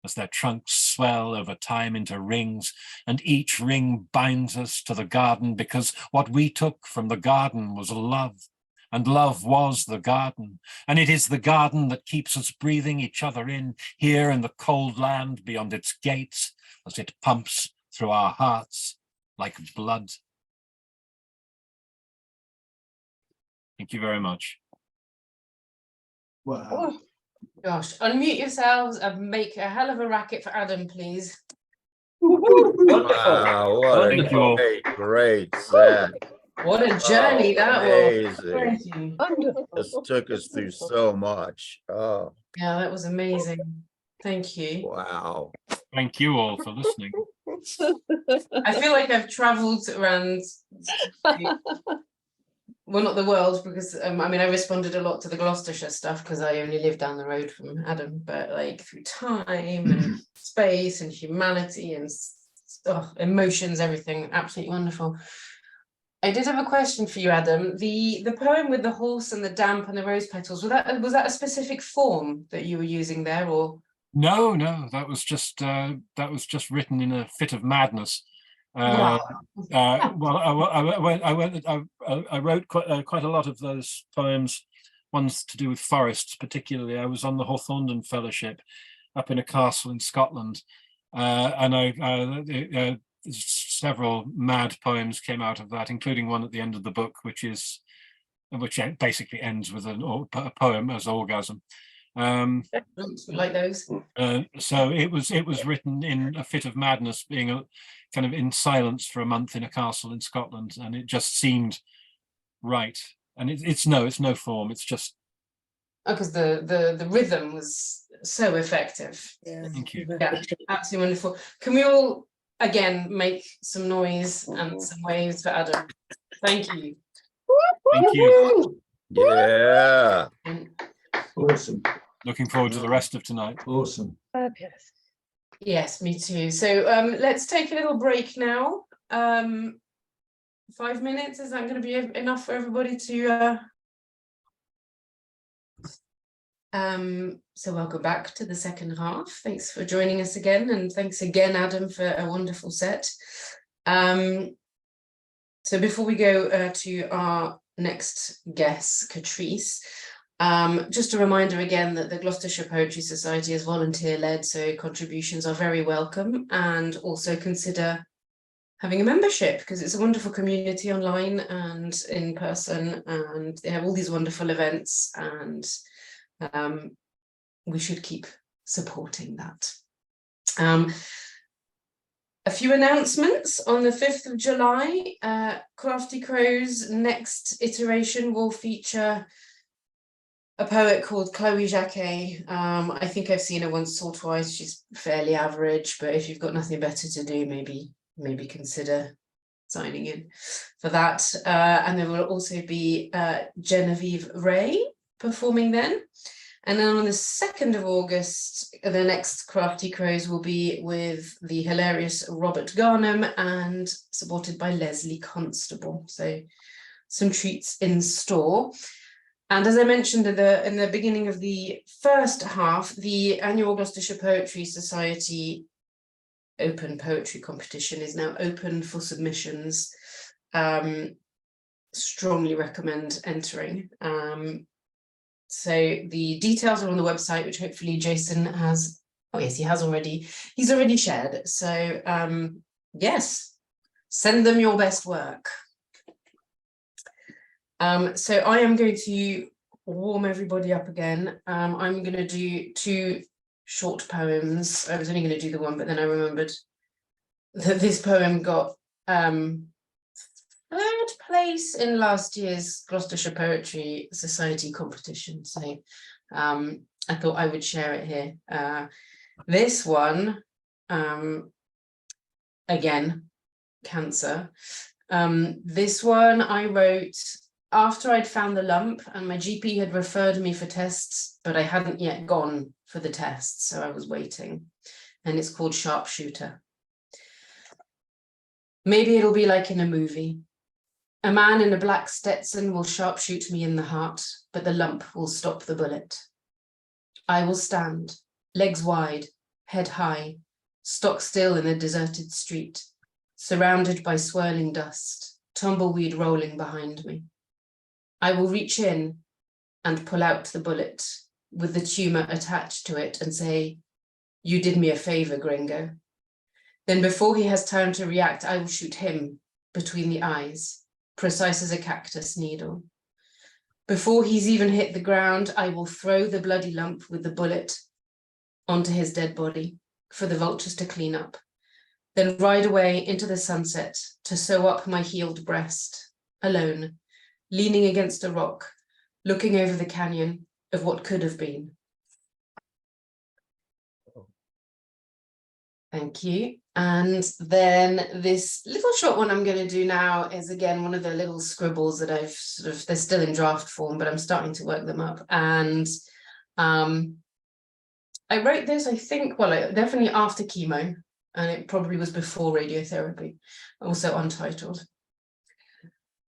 as their trunks swell over time into rings, and each ring binds us to the garden, because what we took from the garden was love, and love was the garden, and it is the garden that keeps us breathing each other in, here in the cold land beyond its gates, as it pumps through our hearts like blood. Thank you very much. Wow. Oh, gosh, unmute yourselves and make a hell of a racket for Adam, please. Wow, what Thank you all. great set. What a journey that was. Amazing. Thank you. This took us through so much. Oh, Yeah, that was amazing. Thank you. wow. Thank you all for listening. I feel like I've traveled around, well, not the world, because I mean, I responded a lot to the Gloucestershire stuff because I only live down the road from Adam, but like through time and space and humanity and emotions, everything, absolutely wonderful. I did have a question for you, Adam. The poem with the horse and the damp and the rose petals, was that a specific form that you were using there, or? No, that was just written in a fit of madness. Well, I wrote quite a lot of those poems, ones to do with forests particularly. I was on the Hawthornden Fellowship up in a castle in Scotland, and several mad poems came out of that, including one at the end of the book, which basically ends with a poem as orgasm. Like those. So it was written in a fit of madness, being kind of in silence for a month in a castle in Scotland, and it just seemed right. And it's no form. It's just because the rhythm was so effective. Yeah. Thank you. Yeah, absolutely wonderful. Can we all again make some noise and some waves for Adam? Thank you. Thank you. Yeah. Awesome. Looking forward to the rest of tonight. Awesome. Fabulous. Yes, me too. So let's take a little break now. 5 minutes, is that going to be enough for everybody to so welcome back to the second half. Thanks for joining us again, and thanks again, Adam, for a wonderful set. So before we go to our next guest, Catrice, just a reminder again that the Gloucestershire Poetry Society is volunteer-led, so contributions are very welcome, and also consider having a membership, because it's a wonderful community online and in person, and they have all these wonderful events, and we should keep supporting that. A few announcements. On the 5th of July, Crafty Crow's next iteration will feature a poet called Chloë Jacquet. I think I've seen her once or twice. She's fairly average, but if you've got nothing better to do, maybe consider signing in for that. And there will also be Genevieve Ray performing then. And then on the 2nd of August, the next Crafty Crows will be with the hilarious Robert Garnham and supported by Leslie Constable. So some treats in store. And as I mentioned in the beginning of the first half, the annual Gloucestershire Poetry Society Open Poetry Competition is now open for submissions. Strongly recommend entering. So the details are on the website, which hopefully Jason has. Oh yes, he has already. He's already shared. So yes, send them your best work. So I am going to warm everybody up again. I'm going to do 2 short poems. I was only going to do the one, but then I remembered that this poem got 3rd place in last year's Gloucestershire Poetry Society competition. So I thought I would share it here. This one again, cancer. This one I wrote after I'd found the lump and my GP had referred me for tests, but I hadn't yet gone for the tests, so I was waiting. And it's called Sharpshooter. Maybe it'll be like in a movie. A man in a black Stetson will sharpshoot me in the heart, but the lump will stop the bullet. I will stand, legs wide, head high, stock still in a deserted street, surrounded by swirling dust, tumbleweed rolling behind me. I will reach in and pull out the bullet with the tumor attached to it and say, "You did me a favor, gringo." Then before he has time to react, I will shoot him between the eyes, precise as a cactus needle. Before he's even hit the ground, I will throw the bloody lump with the bullet onto his dead body for the vultures to clean up, then ride away into the sunset to sew up my healed breast, alone, leaning against a rock, looking over the canyon of what could have been. Thank you. And then this little short one I'm going to do now is again one of the little scribbles that I've sort of, they're still in draft form, but I'm starting to work them up. And I wrote this, I think, well, definitely after chemo, and it probably was before radiotherapy, also untitled.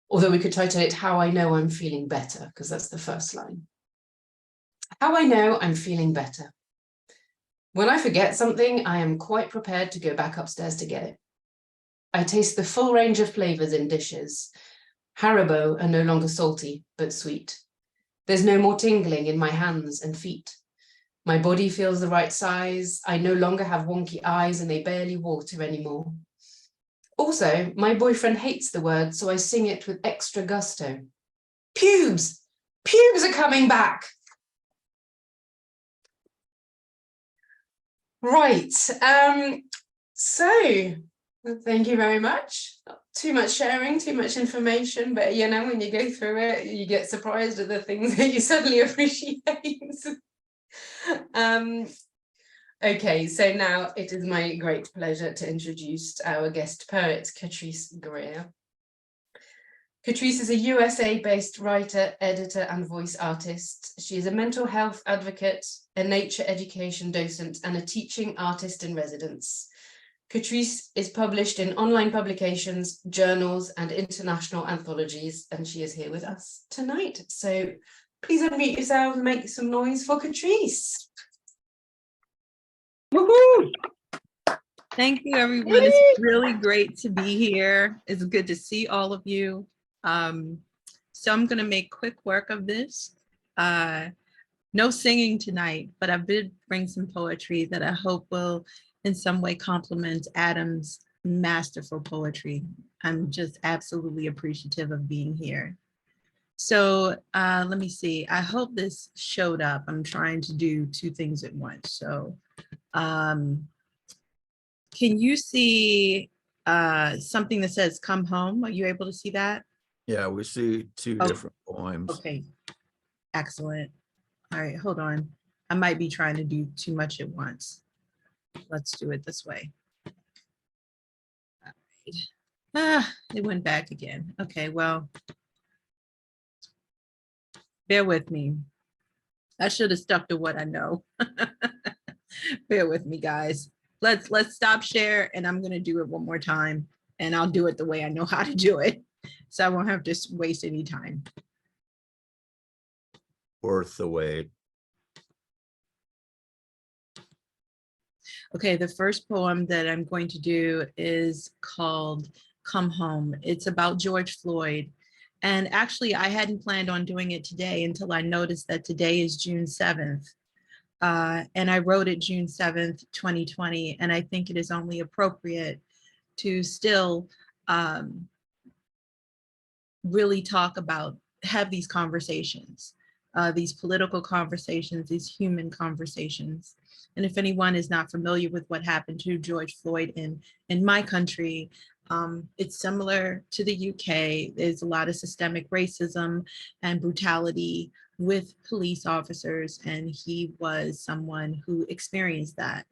Although we could title it How I Know I'm Feeling Better, because that's the first line. How I know I'm feeling better. When I forget something, I am quite prepared to go back upstairs to get it. I taste the full range of flavors in dishes. Haribo are no longer salty, but sweet. There's no more tingling in my hands and feet. My body feels the right size. I no longer have wonky eyes and they barely water anymore. Also, my boyfriend hates the word, so I sing it with extra gusto. Pubes! Pubes are coming back! Right, so thank you very much. Too much sharing, too much information, but you know, when you go through it, you get surprised at the things that you suddenly appreciate. Okay, so now it is my great pleasure to introduce our guest poet, Catrice Greer. Catrice is a USA-based writer, editor, and voice artist. She is a mental health advocate, a nature education docent, and a teaching artist in residence. Catrice is published in online publications, journals, and international anthologies, and she is here with us tonight. So please unmute yourselves and make some noise for Catrice. Woohoo! Thank you, everyone. It's really great to be here. It's good to see all of you. So I'm going to make quick work of this. No singing tonight, but I did bring some poetry that I hope will in some way complement Adam's masterful poetry. I'm just absolutely appreciative of being here. So let me see. I hope this showed up. I'm trying to do two things at once. So can you see something that says "Come Home"? Are you able to see that? Yeah, we see two different poems. Okay, excellent. All right, hold on. I might be trying to do too much at once. Let's do it this way. All right. It went back again. Okay, well, bear with me. I should have stuck to what I know. Bear with me, guys. Let's stop share, and I'm gonna do it one more time, and I'll do it the way I know how to do it, so I won't have to waste any time. Worth the wait. Okay, the first poem that I'm going to do is called Come Home. It's about George Floyd. And actually, I hadn't planned on doing it today until I noticed that today is June 7th. And I wrote it June 7th, 2020. And I think it is only appropriate to still really talk about, have these conversations, these political conversations, these human conversations. And if anyone is not familiar with what happened to George Floyd in my country, it's similar to the UK. There's a lot of systemic racism and brutality with police officers, and he was someone who experienced that.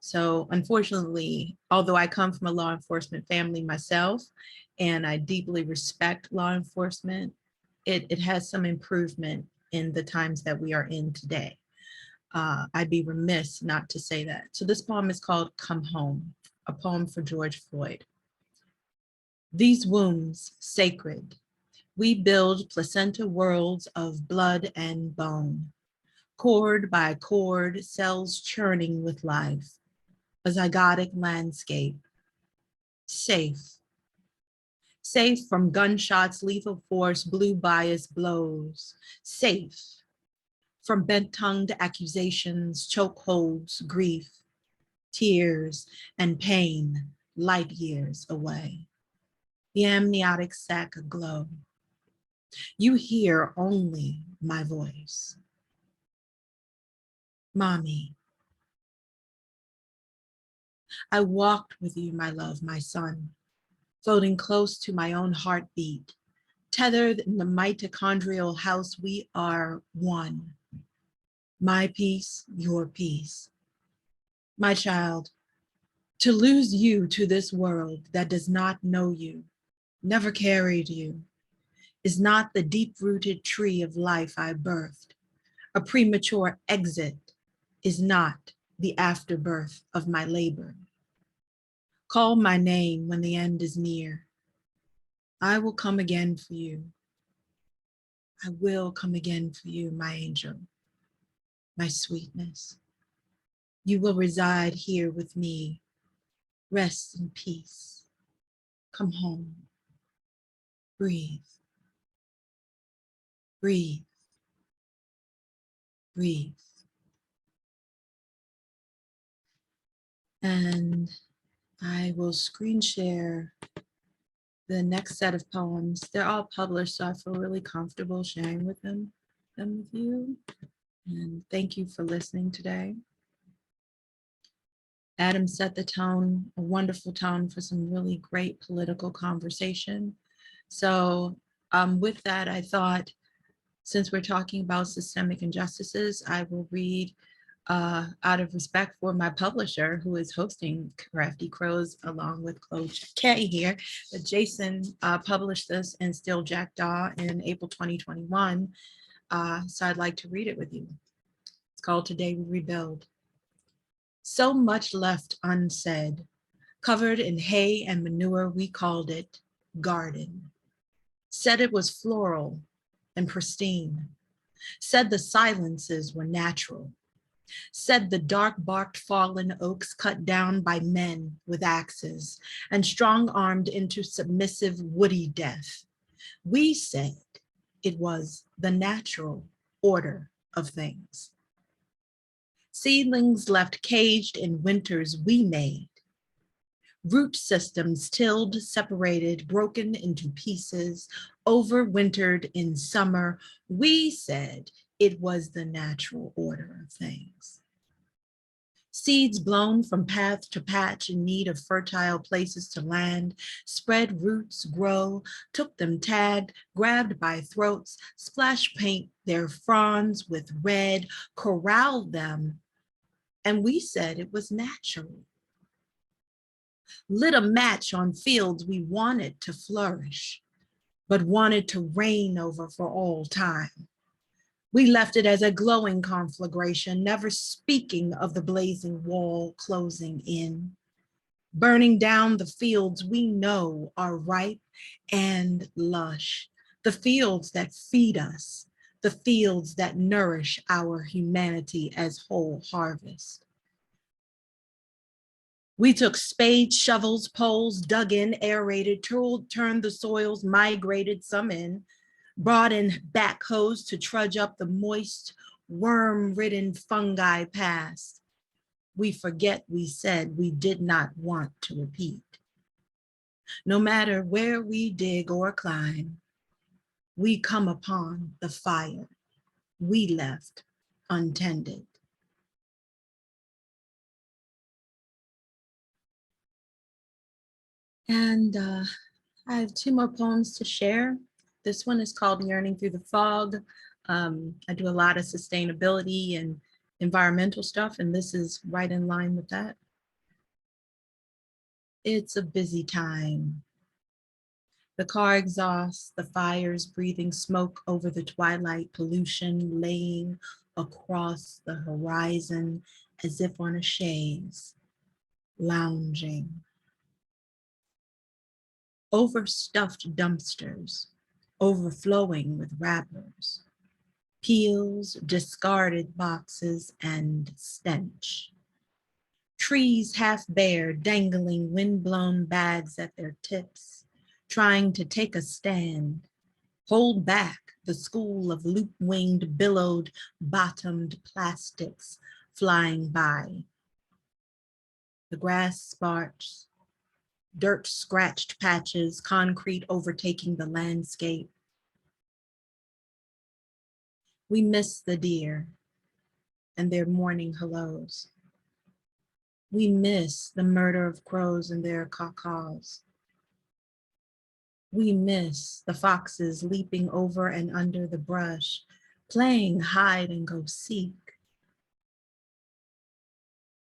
So unfortunately, although I come from a law enforcement family myself, and I deeply respect law enforcement, it has some improvement in the times that we are in today. I'd be remiss not to say that. So this poem is called Come Home, a poem for George Floyd. These wombs, sacred, we build placenta worlds of blood and bone. Cord by cord, cells churning with life, a zygotic landscape. Safe. Safe from gunshots, lethal force, blue bias blows. Safe from bent-tongued accusations, chokeholds, grief, tears, and pain, light years away. The amniotic sac aglow. You hear only my voice. Mommy, I walked with you, my love, my son, floating close to my own heartbeat. Tethered in the mitochondrial house, we are one. My peace, your peace. My child, to lose you to this world that does not know you, never carried you, is not the deep-rooted tree of life I birthed. A premature exit is not the afterbirth of my labor. Call my name when the end is near. I will come again for you. I will come again for you, my angel, my sweetness. You will reside here with me. Rest in peace. Come home. Breathe. Breathe. Breathe. And I will screen share the next set of poems. They're all published, so I feel really comfortable sharing with them with you. And thank you for listening today. Adam set the tone, a wonderful tone for some really great political conversation. So with that, I thought, since we're talking about systemic injustices, I will read out of respect for my publisher, who is hosting Crafty Crows along with Chloë Jacquet here. But Jason published this in Still Jackdaw in April 2021. So I'd like to read it with you. It's called Today We Rebuild. So much left unsaid, covered in hay and manure, we called it garden. Said it was floral and pristine. Said the silences were natural. Said the dark-barked fallen oaks cut down by men with axes and strong-armed into submissive woody death. We said it was the natural order of things. Seedlings left caged in winters we made. Root systems tilled, separated, broken into pieces, overwintered in summer. We said it was the natural order of things. Seeds blown from path to patch in need of fertile places to land, spread roots, grow, took them tagged, grabbed by throats, splash paint their fronds with red, corralled them, and we said it was natural. Lit a match on fields we wanted to flourish, but wanted to reign over for all time. We left it as a glowing conflagration, never speaking of the blazing wall closing in, burning down the fields we know are ripe and lush, the fields that feed us, the fields that nourish our humanity as whole harvest. We took spades, shovels, poles, dug in, aerated, turned the soils, migrated some in, brought in backhoes to trudge up the moist, worm-ridden fungi past. We forget we said we did not want to repeat. No matter where we dig or climb, we come upon the fire we left untended. And I have two more poems to share. This one is called Yearning Through the Fog. I do a lot of sustainability and environmental stuff, and this is right in line with that. It's a busy time. The car exhaust, the fires breathing smoke over the twilight, pollution laying across the horizon as if on a chaise, lounging. Overstuffed dumpsters, overflowing with wrappers, peels, discarded boxes, and stench. Trees half bare, dangling windblown bags at their tips, trying to take a stand, hold back the school of loop-winged, billowed-bottomed plastics flying by. The grass sparks, dirt-scratched patches, concrete overtaking the landscape. We miss the deer and their morning hellos. We miss the murder of crows and their caw-caws. We miss the foxes leaping over and under the brush, playing hide and go seek.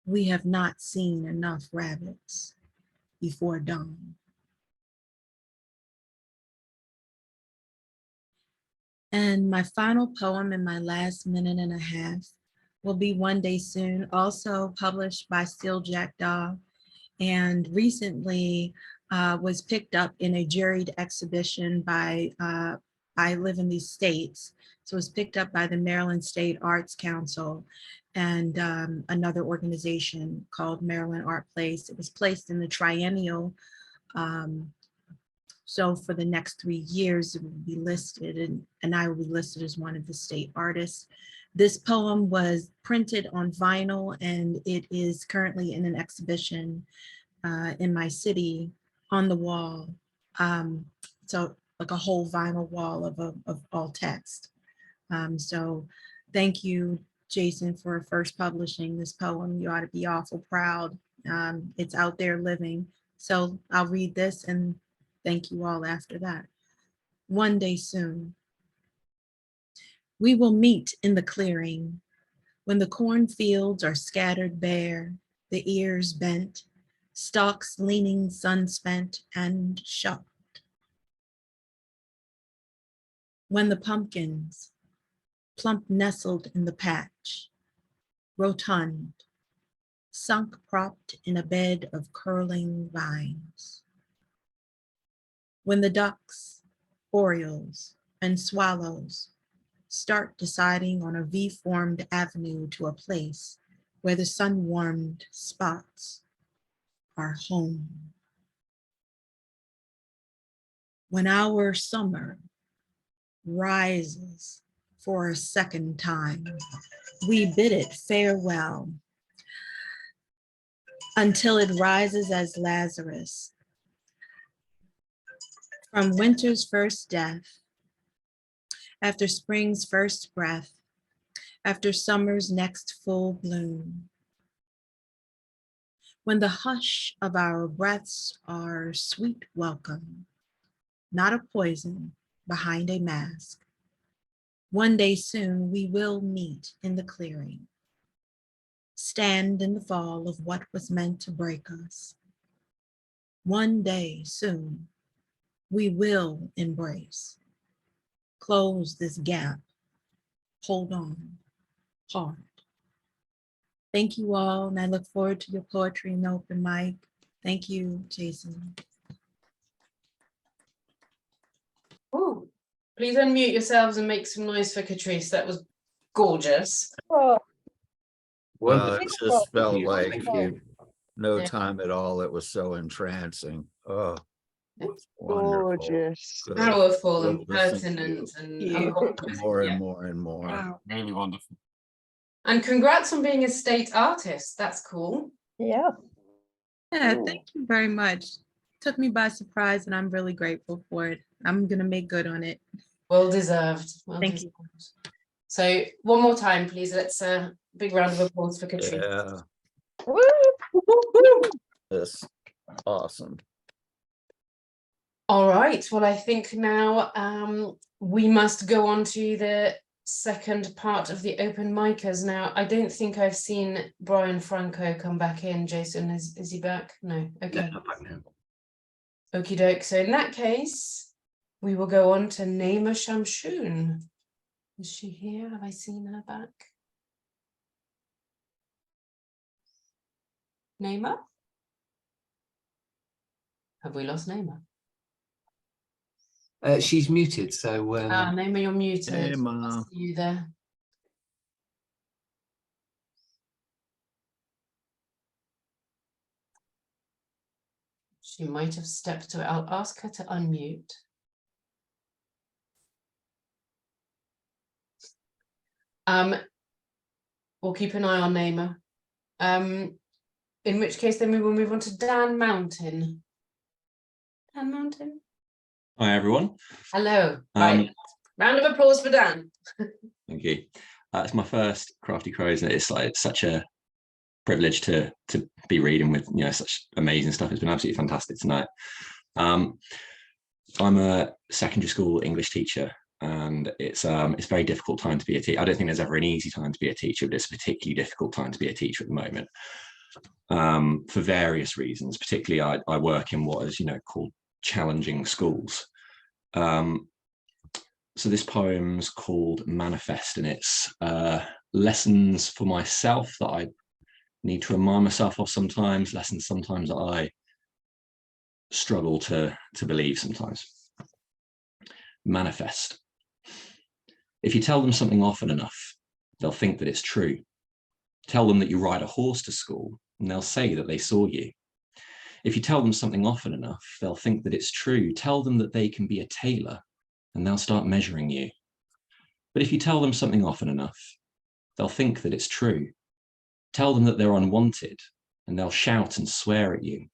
We have not seen enough rabbits before dawn. And my final poem in my last minute and a half will be One Day Soon, also published by Still Jacquet, and recently was picked up in a juried exhibition by, I live in these states, so it was picked up by the Maryland State Arts Council and another organization called Maryland Art Place. It was placed in the triennial, so for the next 3 years, it will be listed, and I will be listed as one of the state artists. This poem was printed on vinyl, and it is currently in an exhibition in my city on the wall. So like a whole vinyl wall of all text. So thank you, Jason, for first publishing this poem. You ought to be awful proud. It's out there living. So I'll read this and thank you all after that. One day soon. We will meet in the clearing when the cornfields are scattered bare, the ears bent, stalks leaning sun-spent and shocked. When the pumpkins, plump nestled in the patch, rotund, sunk propped in a bed of curling vines. When the ducks, orioles, and swallows start deciding on a V-formed avenue to a place where the sun-warmed spots are home. When our summer rises for a second time, we bid it farewell until it rises as Lazarus from winter's first death, after spring's first breath, after summer's next full bloom. When the hush of our breaths are sweet welcome, not a poison behind a mask. One day soon we will meet in the clearing, stand in the fall of what was meant to break us. One day soon we will embrace, close this gap, hold on hard. Thank you all, and I look forward to your poetry in the open mic. Thank you, Jason. Ooh, please unmute yourselves and make some noise for Catrice. That was gorgeous. Well, it just felt like Thank you. no Yeah. time at all. It was so entrancing. Oh, It's wonderful. Gorgeous. Good. powerful and Good listening to pertinent and you. More and yeah. more and more. Wow. Really wonderful. And congrats on being a state artist. That's cool. Yeah. Yeah, Ooh. thank you very much. Took me by surprise and I'm really grateful for it. I'm gonna make good on it. Well deserved. Well Thank you. deserved. So one more time, please. Let's big round of applause for Catrice. Yeah, Woo. that's awesome. All right. Well, I think now we must go on to the second part of the open micers. Now, I don't think I've seen Brian Franco come back in. Jason, is he back? No, okay. Not back now. Okie doke. So in that case, we will go on to Naima Shamshun. Is she here? Have I seen her back? Naima? Have we lost Naima? She's muted, so Naima, you're muted. Naima. I see you there. She might have stepped away. I'll ask her to unmute. We'll keep an eye on Naima. In which case, then we will move on to Dan Mountain. Dan Mountain. Hi, everyone. Hello. Right. Round of applause for Dan. Thank you. It's my first Crafty Crows, and it's like such a privilege to be reading with such amazing stuff. It's been absolutely fantastic tonight. I'm a secondary school English teacher, and it's a very difficult time to be a teacher. I don't think there's ever an easy time to be a teacher, but it's a particularly difficult time to be a teacher at the moment, for various reasons. Particularly, I work in what is called challenging schools. So this poem's called Manifest, and it's lessons for myself that I need to remind myself of sometimes, lessons sometimes that I struggle to believe sometimes. Manifest. If you tell them something often enough, they'll think that it's true. Tell them that you ride a horse to school, and they'll say that they saw you. If you tell them something often enough, they'll think that it's true. Tell them that they can be a tailor, and they'll start measuring you. But if you tell them something often enough, they'll think that it's true. Tell them that they're unwanted, and they'll shout and swear at you.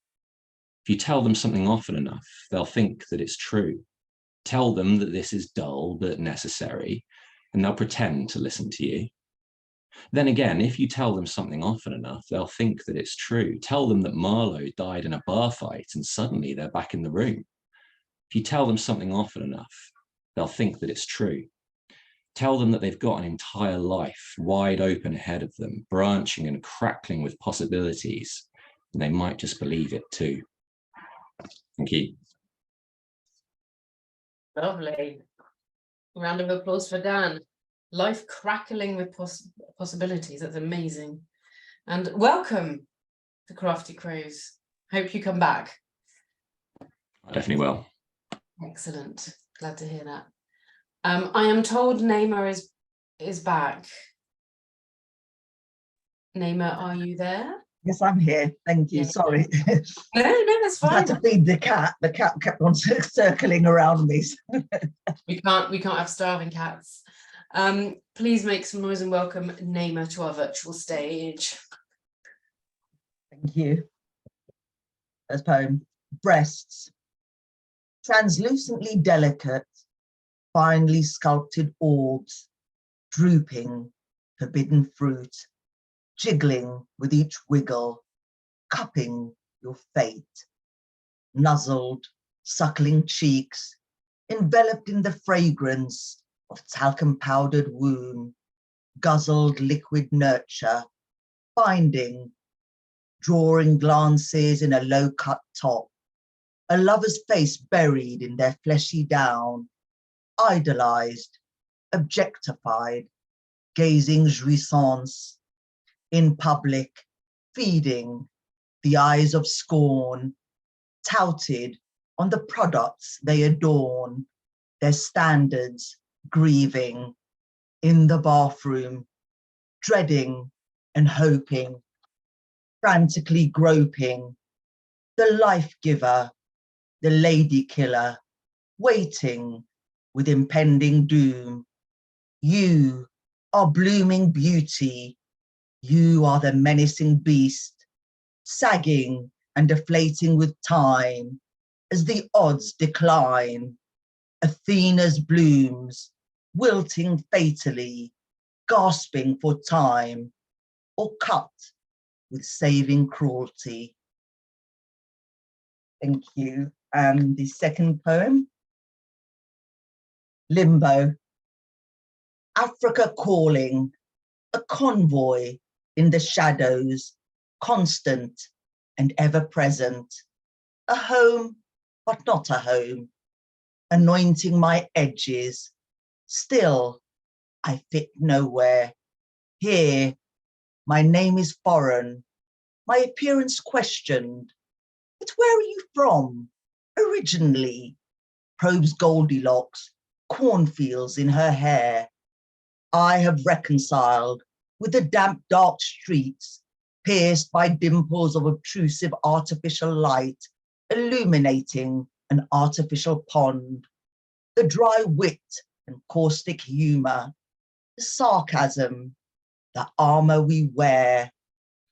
If you tell them something often enough, they'll think that it's true. Tell them that this is dull but necessary, and they'll pretend to listen to you. Then again, if you tell them something often enough, they'll think that it's true. Tell them that Marlowe died in a bar fight, and suddenly they're back in the room. If you tell them something often enough, they'll think that it's true. Tell them that they've got an entire life wide open ahead of them, branching and crackling with possibilities, and they might just believe it too. Thank you. Lovely. Round of applause for Dan. Life crackling with possibilities. That's amazing. And welcome to Crafty Crows. Hope you come back. I definitely will. Excellent. Glad to hear that. I am told Naima is back. Naima, are you there? Yes, I'm here. Thank you. Yeah. Sorry. No, that's fine. I had to feed the cat. The cat kept on circling around me. We can't have starving cats. Please make some noise and welcome Naima to our virtual stage. Thank you. First poem, Breasts. Translucently delicate, finely sculpted orbs, drooping, forbidden fruit, jiggling with each wiggle, cupping your fate. Nuzzled, suckling cheeks, enveloped in the fragrance of talcum powdered womb, guzzled liquid nurture, binding, drawing glances in a low-cut top, a lover's face buried in their fleshy down, idolized, objectified, gazing jouissance, in public, feeding the eyes of scorn, touted on the products they adorn, their standards grieving, in the bathroom, dreading and hoping, frantically groping, the life giver, the lady killer, waiting with impending doom. You are blooming beauty. You are the menacing beast, sagging and deflating with time as the odds decline. Athena's blooms, wilting fatally, gasping for time, or cut with saving cruelty. Thank you. The second poem, Limbo. Africa calling, a convoy in the shadows, constant and ever present, a home, but not a home, anointing my edges. Still, I fit nowhere. Here, my name is foreign, my appearance questioned. But where are you from, originally? Probes Goldilocks, cornfields in her hair. I have reconciled with the damp, dark streets, pierced by dimples of obtrusive artificial light, illuminating an artificial pond. The dry wit and caustic humor, the sarcasm, the armor we wear,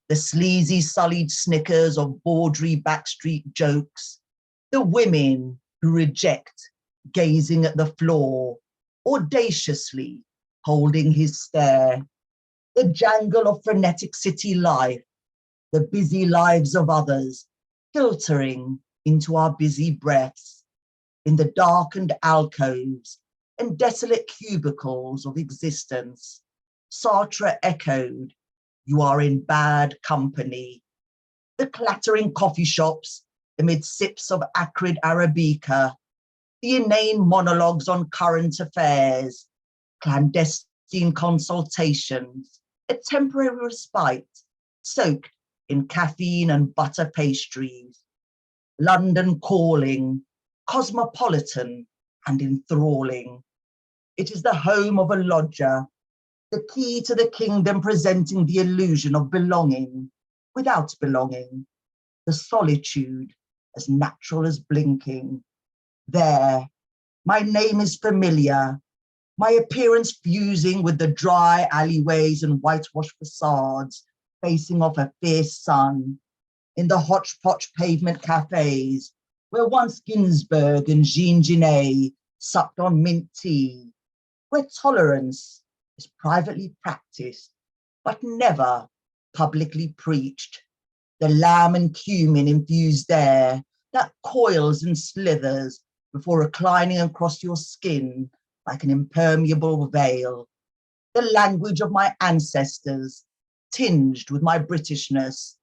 the sleazy sullied snickers of bawdry backstreet jokes, the women who reject gazing at the floor, audaciously holding his stare, the jangle of frenetic city life, the busy lives of others, filtering into our busy breaths, in the darkened alcoves and desolate cubicles of existence. Sartre echoed, "You are in bad company." The clattering coffee shops amid sips of acrid Arabica, the inane monologues on current affairs, clandestine consultations, a temporary respite, soaked in caffeine and butter pastries. London calling, cosmopolitan and enthralling. It is the home of a lodger, the key to the kingdom presenting the illusion of belonging without belonging, the solitude as natural as blinking. There, my name is familiar, my appearance fusing with the dry alleyways and whitewashed facades facing off a fierce sun, in the hodgepodge pavement cafes where once Ginsberg and Jean Genet supped on mint tea, where tolerance is privately practiced, but never publicly preached. The lamb and cumin infused air that coils and slithers before reclining across your skin like an impermeable veil. The language of my ancestors, tinged with my Britishness,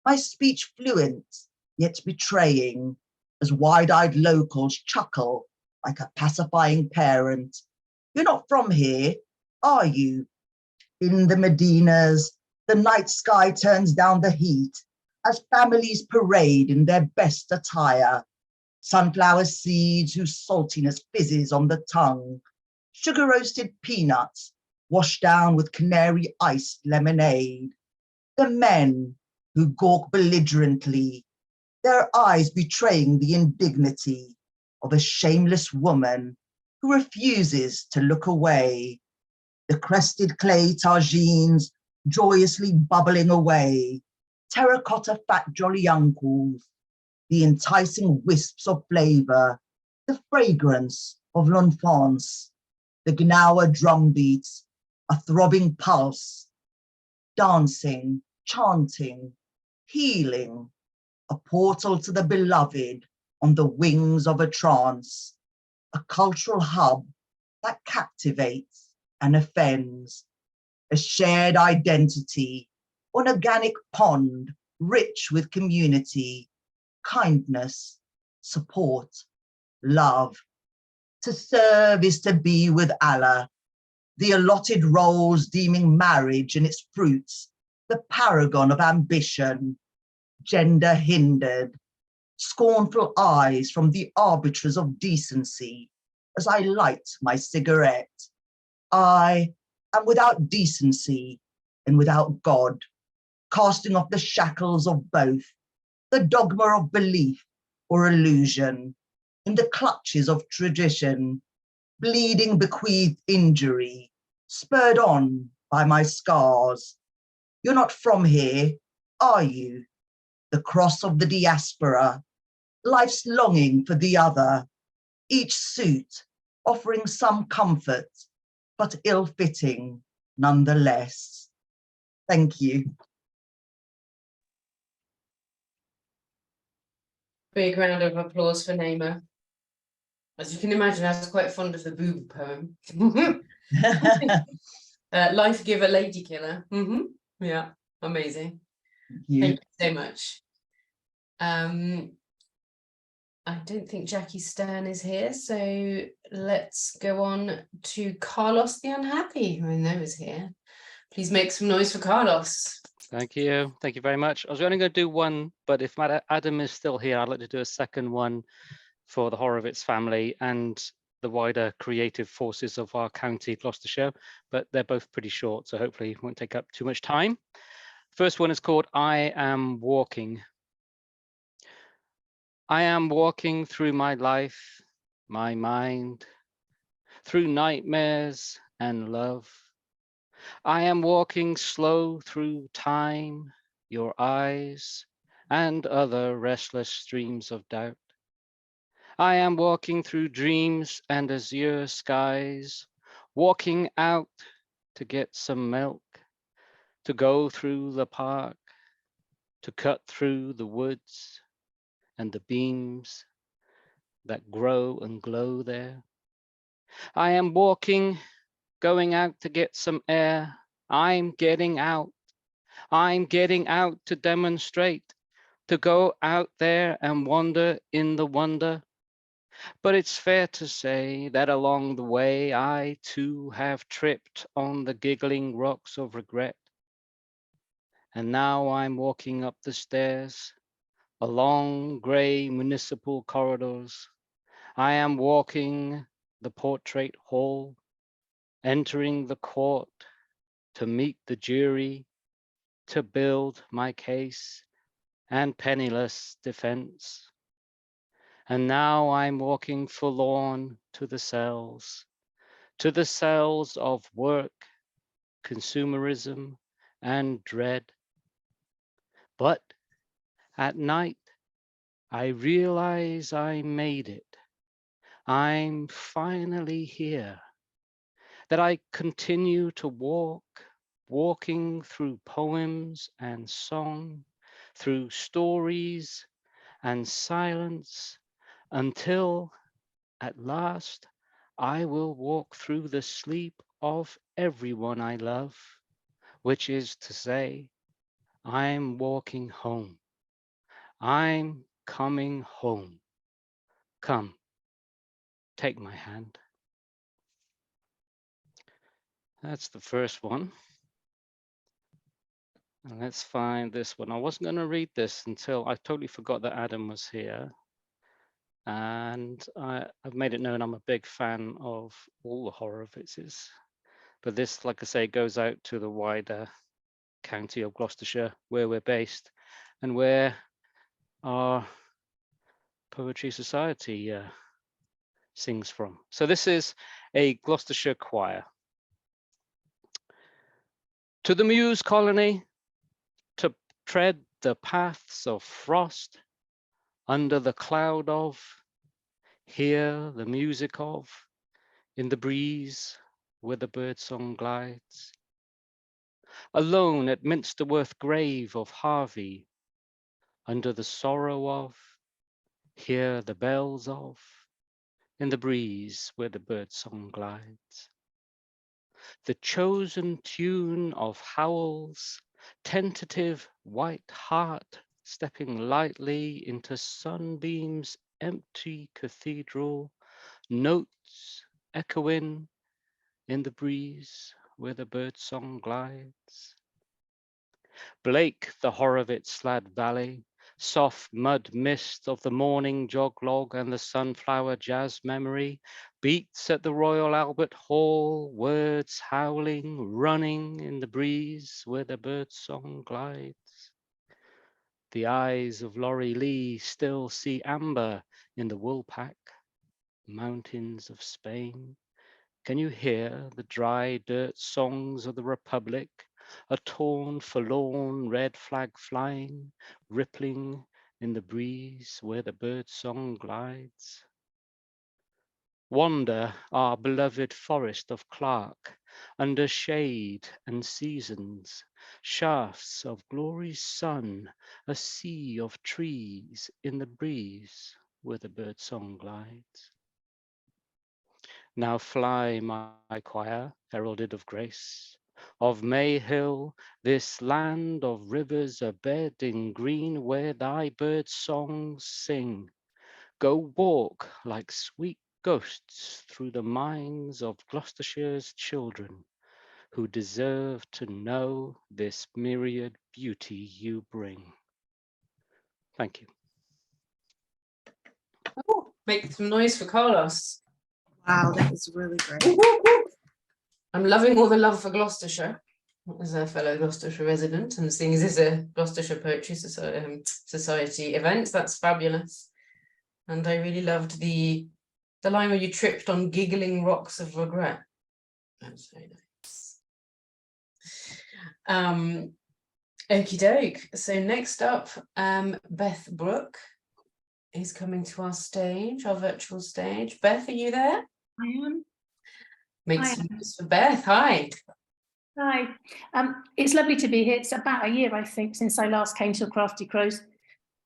my speech fluent, yet betraying, as wide-eyed locals chuckle like a pacifying parent. You're not from here, are you? In the Medinas, the night sky turns down the heat as families parade in their best attire. Sunflower seeds whose saltiness fizzes on the tongue, sugar-roasted peanuts washed down with canary iced lemonade. The men who gawk belligerently, their eyes betraying the indignity of a shameless woman who refuses to look away. The crested clay tagines joyously bubbling away, terracotta fat jolly uncles, the enticing wisps of flavor, the fragrance of l'enfance, the Gnawa drumbeats, a throbbing pulse, dancing, chanting, healing, a portal to the beloved on the wings of a trance, a cultural hub that captivates and offends, a shared identity, an organic pond rich with community, kindness, support, love. To serve is to be with Allah, the allotted roles deeming marriage and its fruits the paragon of ambition, gender hindered, scornful eyes from the arbiters of decency as I light my cigarette. I am without decency and without God, casting off the shackles of both, the dogma of belief or illusion, in the clutches of tradition, bleeding bequeathed injury, spurred on by my scars. You're not from here, are you? The cross of the diaspora, life's longing for the other, each suit offering some comfort, but ill-fitting nonetheless. Thank you. Big round of applause for Naima. As you can imagine, I was quite fond of the boob poem. Life giver, lady killer. Yeah, amazing. Thank you so much. I don't think Jackie Stern is here, so let's go on to Carlos the Unhappy, who I know is here. Please make some noise for Carlos. Thank you. Thank you very much. I was only going to do one, but if Adam is still here, I'd like to do a second one for the Horovitz family and the wider creative forces of our county, Gloucestershire, but they're both pretty short, so hopefully it won't take up too much time. First one is called I Am Walking. I am walking through my life, my mind, through nightmares and love. I am walking slow through time, your eyes, and other restless streams of doubt. I am walking through dreams and azure skies, walking out to get some milk, to go through the park, to cut through the woods and the beams that grow and glow there. I am walking, going out to get some air. I'm getting out. I'm getting out to demonstrate, to go out there and wander in the wonder. But it's fair to say that along the way, I too have tripped on the giggling rocks of regret. And now I'm walking up the stairs, along grey municipal corridors. I am walking the portrait hall, entering the court to meet the jury, to build my case and penniless defense. And now I'm walking forlorn to the cells of work, consumerism, and dread. But at night, I realize I made it. I'm finally here, that I continue to walk, walking through poems and song, through stories and silence, until at last I will walk through the sleep of everyone I love, which is to say, I'm walking home. I'm coming home. Come, take my hand. That's the first one. And let's find this one. I wasn't going to read this until I totally forgot that Adam was here. And I've made it known I'm a big fan of all the Horovitzes. But this, like I say, goes out to the wider county of Gloucestershire, where we're based and where our Poetry Society sings from. So this is a Gloucestershire choir. To the Muse Colony, to tread the paths of frost, under the cloud of, hear the music of, in the breeze where the birdsong glides. Alone at Minsterworth grave of Harvey, under the sorrow of, hear the bells of, in the breeze where the birdsong glides. The chosen tune of Howell's tentative white heart stepping lightly into sunbeams empty cathedral, notes echoing in the breeze where the birdsong glides. Blake the Horovitz Lad Valley, soft mud mist of the morning jog log and the sunflower jazz memory, beats at the Royal Albert Hall, words howling, running in the breeze where the birdsong glides. The eyes of Laurie Lee still see amber in the woolpack, mountains of Spain. Can you hear the dry dirt songs of the Republic, a torn, forlorn red flag flying, rippling in the breeze where the birdsong glides? Wander our beloved forest of Clark, under shade and seasons, shafts of glory's sun, a sea of trees in the breeze where the birdsong glides. Now fly, my choir, heralded of grace, of May Hill, this land of rivers abed in green, where thy bird songs sing. Go walk like sweet ghosts through the minds of Gloucestershire's children, who deserve to know this myriad beauty you bring. Thank you. Oh, make some noise for Carlos. Wow, that was really great. I'm loving all the love for Gloucestershire as a fellow Gloucestershire resident, and seeing as this is a Gloucestershire Poetry Society event, that's fabulous. And I really loved the line where you tripped on giggling rocks of regret. That's very nice. Okie doke. So next up, Beth Brooke is coming to our stage, our virtual stage. Beth, are you there? I am. Make some noise for Beth. Hi. Hi. It's lovely to be here. It's about a year, I think, since I last came to Crafty Crows.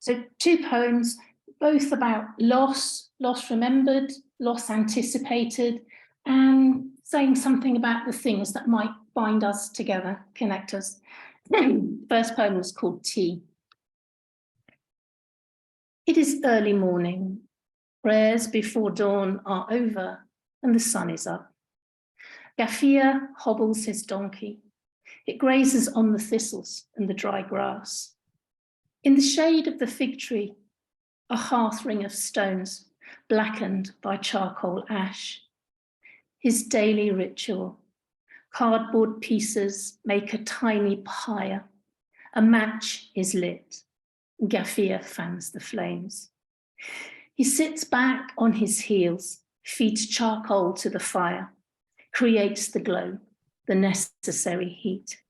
So 2 poems, both about loss, loss remembered, loss anticipated, and saying something about the things that might bind us together, connect us. First poem was called Tea. It is early morning. Prayers before dawn are over and the sun is up. Gafia hobbles his donkey. It grazes on the thistles and the dry grass. In the shade of the fig tree, a hearth ring of stones blackened by charcoal ash. His daily ritual. Cardboard pieces make a tiny pyre. A match is lit. Gafia fans the flames. He sits back on his heels, feeds charcoal to the fire, creates the glow, the necessary heat.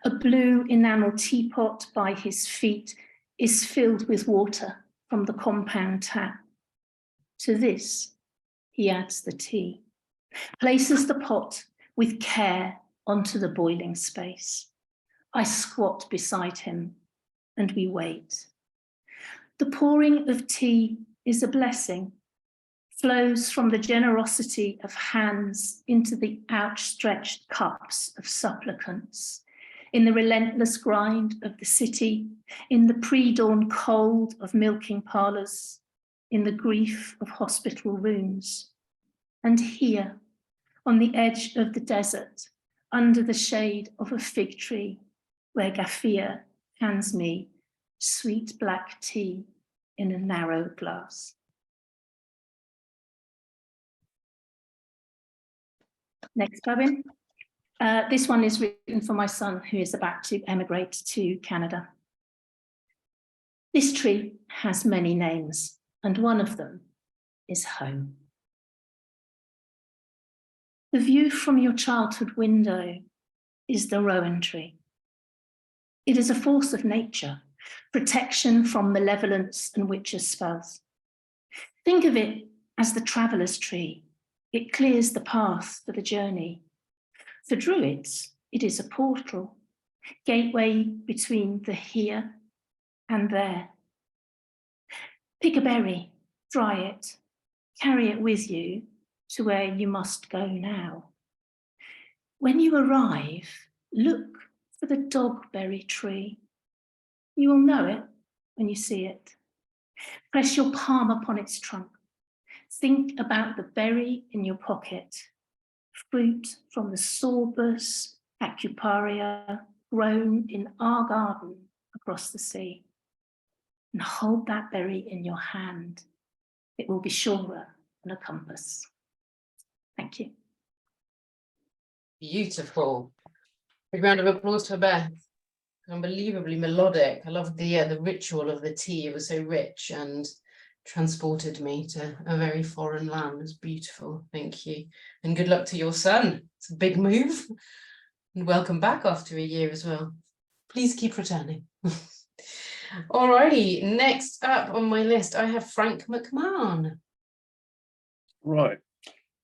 A blue enamel teapot by his feet is filled with water from the compound tap. To this, he adds the tea, places the pot with care onto the boiling space. I squat beside him and we wait. The pouring of tea is a blessing, flows from the generosity of hands into the outstretched cups of supplicants, in the relentless grind of the city, in the pre-dawn cold of milking parlours, in the grief of hospital rooms. And here, on the edge of the desert, under the shade of a fig tree, where Gafia hands me sweet black tea in a narrow glass. Next poem. This one is written for my son, who is about to emigrate to Canada. This tree has many names, and one of them is home. The view from your childhood window is the rowan tree. It is a force of nature, protection from malevolence and witches' spells. Think of it as the traveller's tree. It clears the path for the journey. For druids, it is a portal, gateway between the here and there. Pick a berry, dry it, carry it with you to where you must go now. When you arrive, look for the dogberry tree. You will know it when you see it. Press your palm upon its trunk. Think about the berry in your pocket, fruit from the sorbus acuparia grown in our garden across the sea. And hold that berry in your hand. It will be surer than a compass. Thank you. Beautiful. Big round of applause for Beth. Unbelievably melodic. I loved the ritual of the tea. It was so rich and transported me to a very foreign land. It was beautiful. Thank you. And good luck to your son. It's a big move. And welcome back after a year as well. Please keep returning. Alrighty, next up on my list, I have Frank McMahon. Right.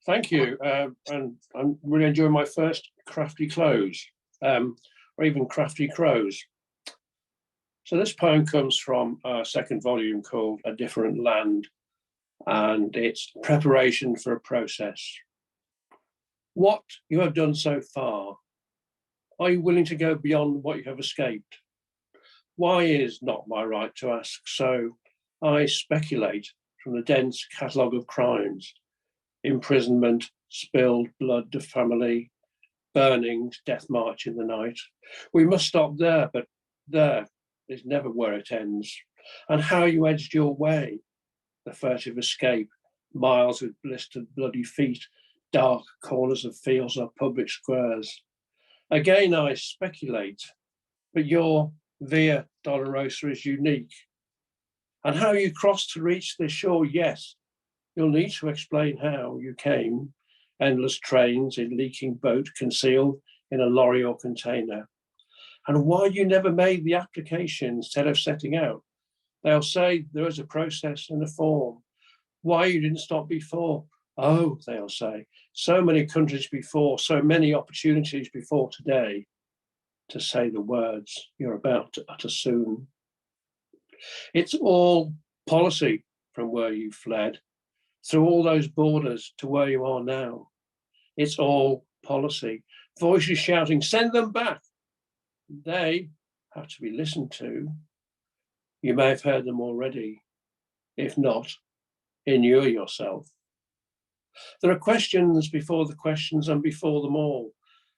Thank you. And I'm really enjoying my first Crafty Close, or even Crafty Crows. So this poem comes from our second volume called A Different Land, and it's preparation for a process. what you have done so far. Are you willing to go beyond what you have escaped? Why is not my right to ask? So I speculate from the dense catalogue of crimes, imprisonment, spilled blood of family, burnings, death march in the night. We must stop there, but there is never where it ends. And how you edged your way, the furtive escape, miles with blistered bloody feet, dark corners of fields or public squares. Again, I speculate, but your Via Dolorosa is unique. And how you crossed to reach this shore, yes, you'll need to explain how you came, endless trains in leaking boat concealed in a lorry or container. And why you never made the application instead of setting out. They'll say there is a process and a form. Why you didn't stop before? Oh, they'll say, so many countries before, so many opportunities before today to say the words you're about to utter soon. It's all policy from where you fled, through all those borders to where you are now. It's all policy. Voices shouting, send them back. They have to be listened to. You may have heard them already. If not, inure yourself. There are questions before the questions and before them all.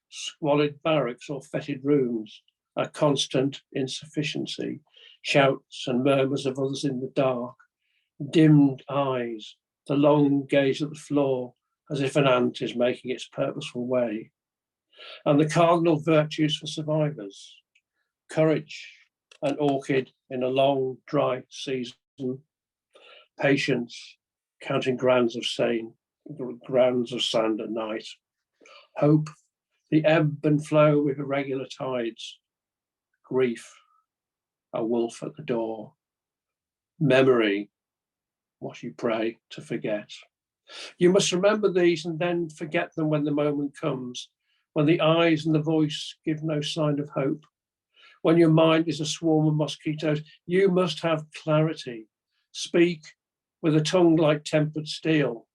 Squalid barracks or fetid rooms, a constant insufficiency, shouts and murmurs of others in the dark, dimmed eyes, the long gaze at the floor as if an ant is making its purposeful way. And the cardinal virtues for survivors, courage, an orchid in a long, dry season, patience, counting grains of sand at night, hope, the ebb and flow with irregular tides, grief, a wolf at the door, memory, what you pray to forget. You must remember these and then forget them when the moment comes, when the eyes and the voice give no sign of hope. When your mind is a swarm of mosquitoes, you must have clarity. Speak with a tongue like tempered steel.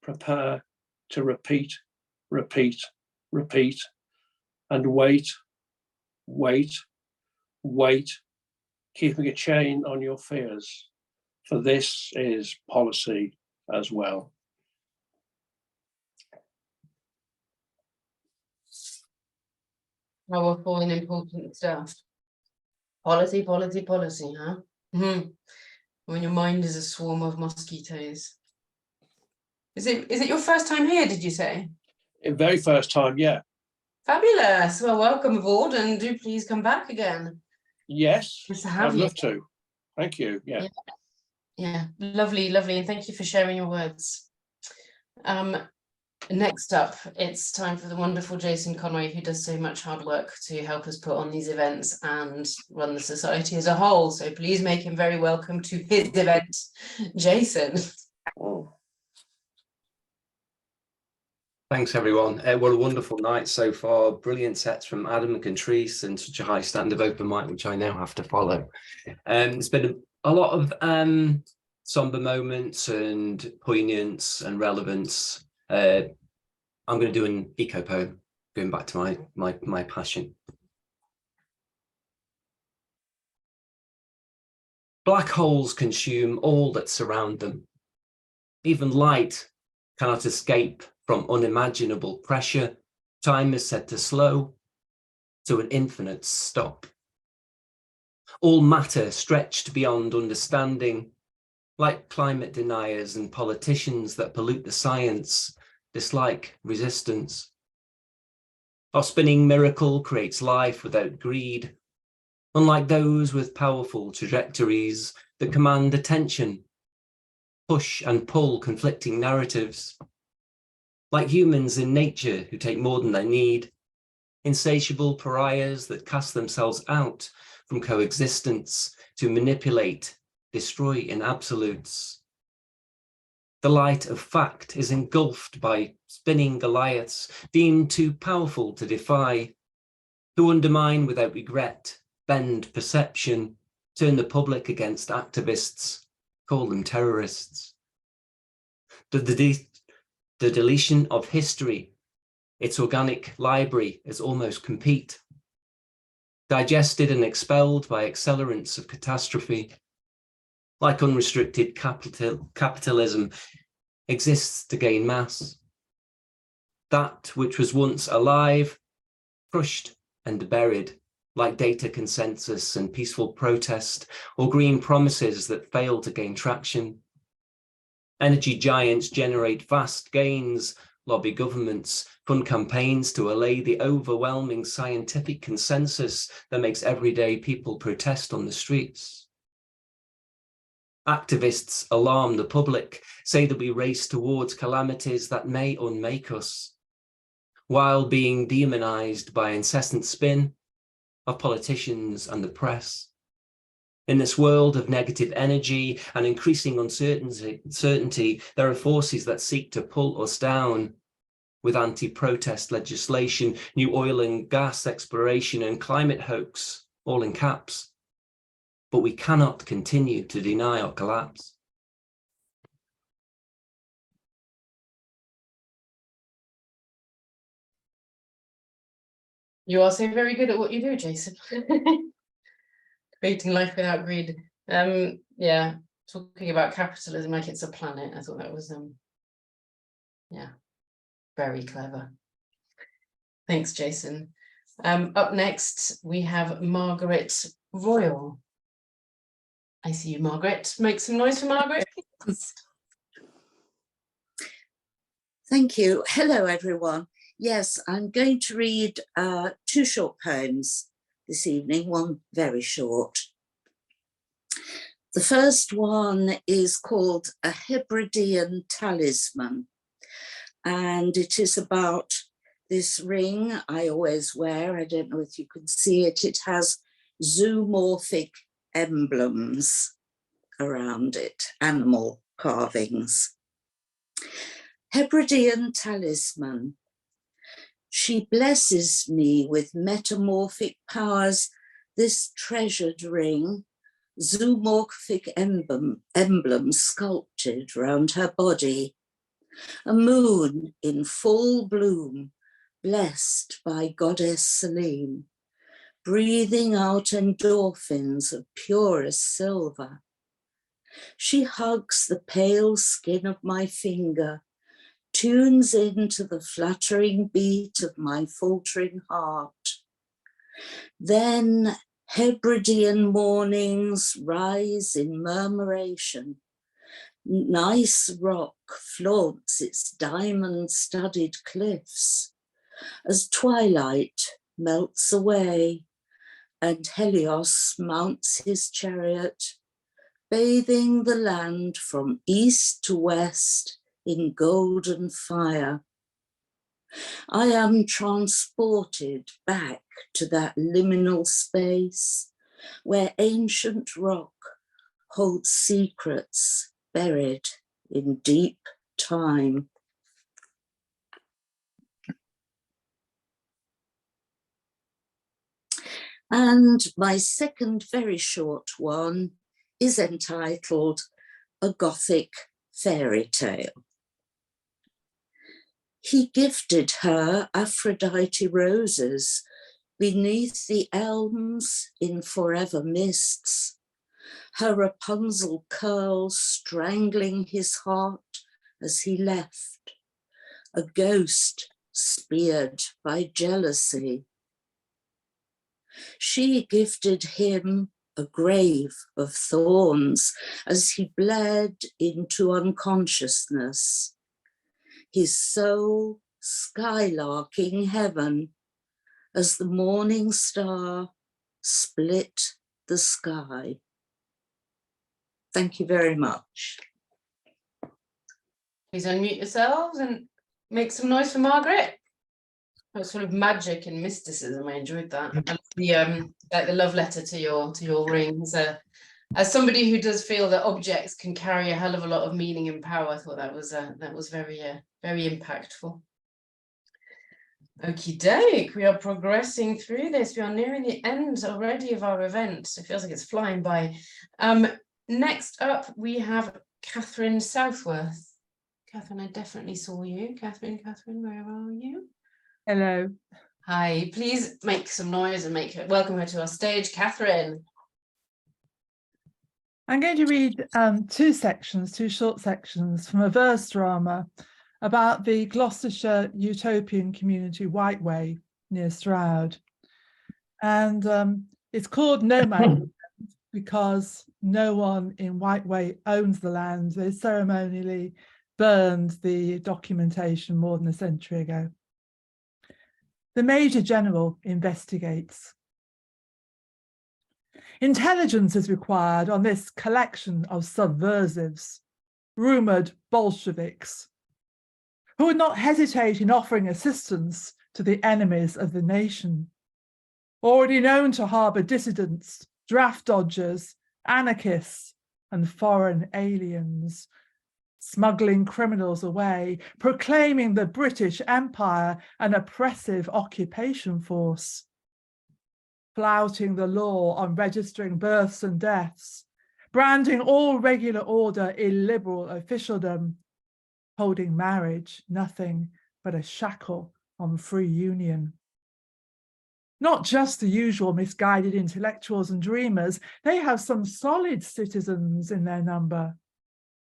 Prepare to repeat, repeat, repeat, and wait, wait, wait, keeping a chain on your fears, for this is policy as well. Powerful and important stuff. Policy, policy, policy, huh? When your mind is a swarm of mosquitoes. Is it your first time here, did you say? Very first time, yeah. Fabulous. Well, welcome aboard and do please come back again. Yes, Nice to have I'd you. love to. Thank you, yeah. Yeah, lovely, lovely. And thank you for sharing your words. Next up, it's time for the wonderful Jason Conway, who does so much hard work to help us put on these events and run the society as a whole. So please make him very welcome to his event, Jason. Oh. Thanks, everyone. What a wonderful night so far. Brilliant sets from Adam and Catrice and such a high standard of open mic, which I now have to follow. It's been a lot of somber moments and poignance and relevance. I'm going to do an eco poem, going back to my passion. Black holes consume all that surround them. Even light cannot escape from unimaginable pressure. Time is set to slow to an infinite stop. All matter stretched beyond understanding, like climate deniers and politicians that pollute the science, dislike resistance. Our spinning miracle creates life without greed, unlike those with powerful trajectories that command attention, push and pull conflicting narratives. Like humans in nature who take more than they need, insatiable pariahs that cast themselves out from coexistence to manipulate, destroy in absolutes. The light of fact is engulfed by spinning Goliaths deemed too powerful to defy, who undermine without regret, bend perception, turn the public against activists, call them terrorists. The deletion of history Its organic library is almost complete, digested and expelled by accelerants of catastrophe. Like unrestricted capitalism exists to gain mass. That which was once alive, crushed and buried, like data consensus and peaceful protest, or green promises that fail to gain traction. Energy giants generate vast gains, lobby governments, fund campaigns to allay the overwhelming scientific consensus that makes everyday people protest on the streets. Activists alarm the public, say that we race towards calamities that may unmake us, while being demonized by incessant spin of politicians and the press. In this world of negative energy and increasing uncertainty, there are forces that seek to pull us down with anti-protest legislation, new oil and gas exploration and climate hoax, all in caps. But we cannot continue to deny our collapse. You are so very good at what you do, Jason. Creating life without greed. Yeah, talking about capitalism like it's a planet. I thought that was yeah, very clever. Thanks, Jason. Up next, we have Margaret Royal. I see you, Margaret. Make some noise for Margaret. Thank you. Hello, everyone. Yes, I'm going to read 2 short poems this evening, one very short. The first one is called A Hebridean Talisman, and it is about this ring I always wear. I don't know if you can see it. It has zoomorphic emblems around it, animal carvings. Hebridean Talisman. She blesses me with metamorphic powers, this treasured ring, zoomorphic emblems sculpted round her body. A moon in full bloom, blessed by goddess Selene, breathing out endorphins of purest silver. She hugs the pale skin of my finger, tunes into the fluttering beat of my faltering heart. Then Hebridean mornings rise in murmuration. Nice rock flaunts its diamond-studded cliffs as twilight melts away and Helios mounts his chariot, bathing the land from east to west in golden fire. I am transported back to that liminal space where ancient rock holds secrets buried in deep time. And my second very short one is entitled A Gothic Fairy Tale. He gifted her Aphrodite roses beneath the elms in forever mists, her Rapunzel curls strangling his heart as he left, a ghost speared by jealousy. She gifted him a grave of thorns as he bled into unconsciousness, his soul skylarking heaven as the morning star split the sky. Thank you very much. Please unmute yourselves and make some noise for Margaret. That was sort of magic and mysticism. I enjoyed that. And the like the love letter to your rings. As somebody who does feel that objects can carry a hell of a lot of meaning and power, I thought that was very very impactful. Okie doke, we are progressing through this. We are nearing the end already of our event. It feels like it's flying by. Next up, we have Catherine Southworth. Catherine, I definitely saw you. Catherine, where are you? Hello. Hi, please make some noise and welcome her to our stage, Catherine. I'm going to read two short sections from a verse drama about the Gloucestershire utopian community White Way near Stroud. And it's called No Man's Land because no one in White Way owns the land. They ceremonially burned the documentation more than a century ago. The Major General investigates. Intelligence is required on this collection of subversives, rumoured Bolsheviks, who would not hesitate in offering assistance to the enemies of the nation, already known to harbour dissidents, draft dodgers, anarchists, and foreign aliens, smuggling criminals away, proclaiming the British Empire an oppressive occupation force, flouting the law on registering births and deaths, branding all regular order illiberal officialdom, holding marriage nothing but a shackle on free union. Not just the usual misguided intellectuals and dreamers, they have some solid citizens in their number.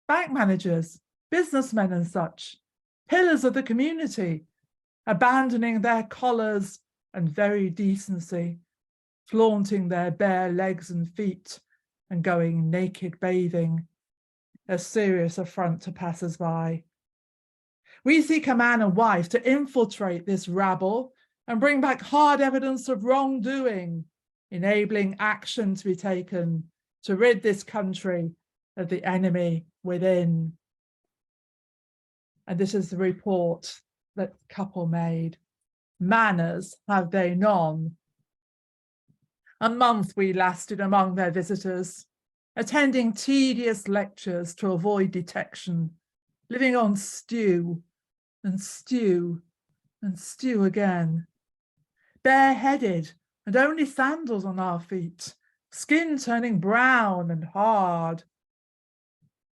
Bank managers, businessmen and such, pillars of the community, abandoning their collars and very decency, flaunting their bare legs and feet and going naked bathing, a serious affront to passers-by. We seek a man and wife to infiltrate this rabble and bring back hard evidence of wrongdoing, enabling action to be taken to rid this country of the enemy within. And this is the report that the couple made. Manners have they none. A month we lasted among their visitors, attending tedious lectures to avoid detection, living on stew and stew and stew again, bareheaded and only sandals on our feet, skin turning brown and hard.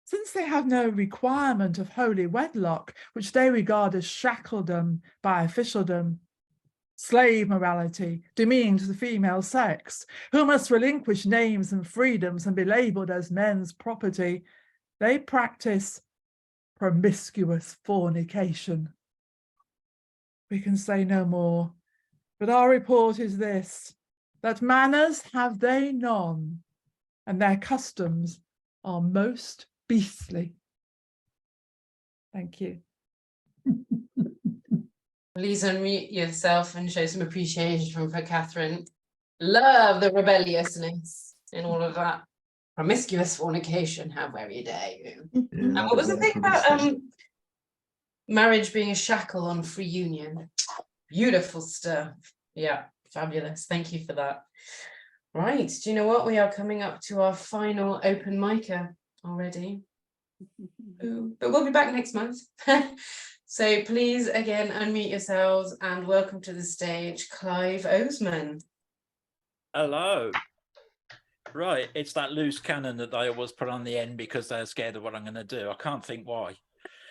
Since they have no requirement of holy wedlock, which they regard as shackledom by officialdom, slave morality demeans the female sex, who must relinquish names and freedoms and be labelled as men's property, they practice promiscuous fornication. We can say no more, but our report is this, that manners have they none, and their customs are most beastly. Thank you. Please unmute yourself and show some appreciation for Catherine. Love the rebelliousness in all of that. Promiscuous fornication, how very dare you. And what was the thing about marriage being a shackle on free union? Beautiful stuff. Yeah, fabulous. Thank you for that. Right, do you know what? We are coming up to our final open micer already. Ooh, but we'll be back next month. So please, again, unmute yourselves and welcome to the stage, Clive Oseman. Hello. Right, it's that loose cannon that I always put on the end because they're scared of what I'm going to do. I can't think why.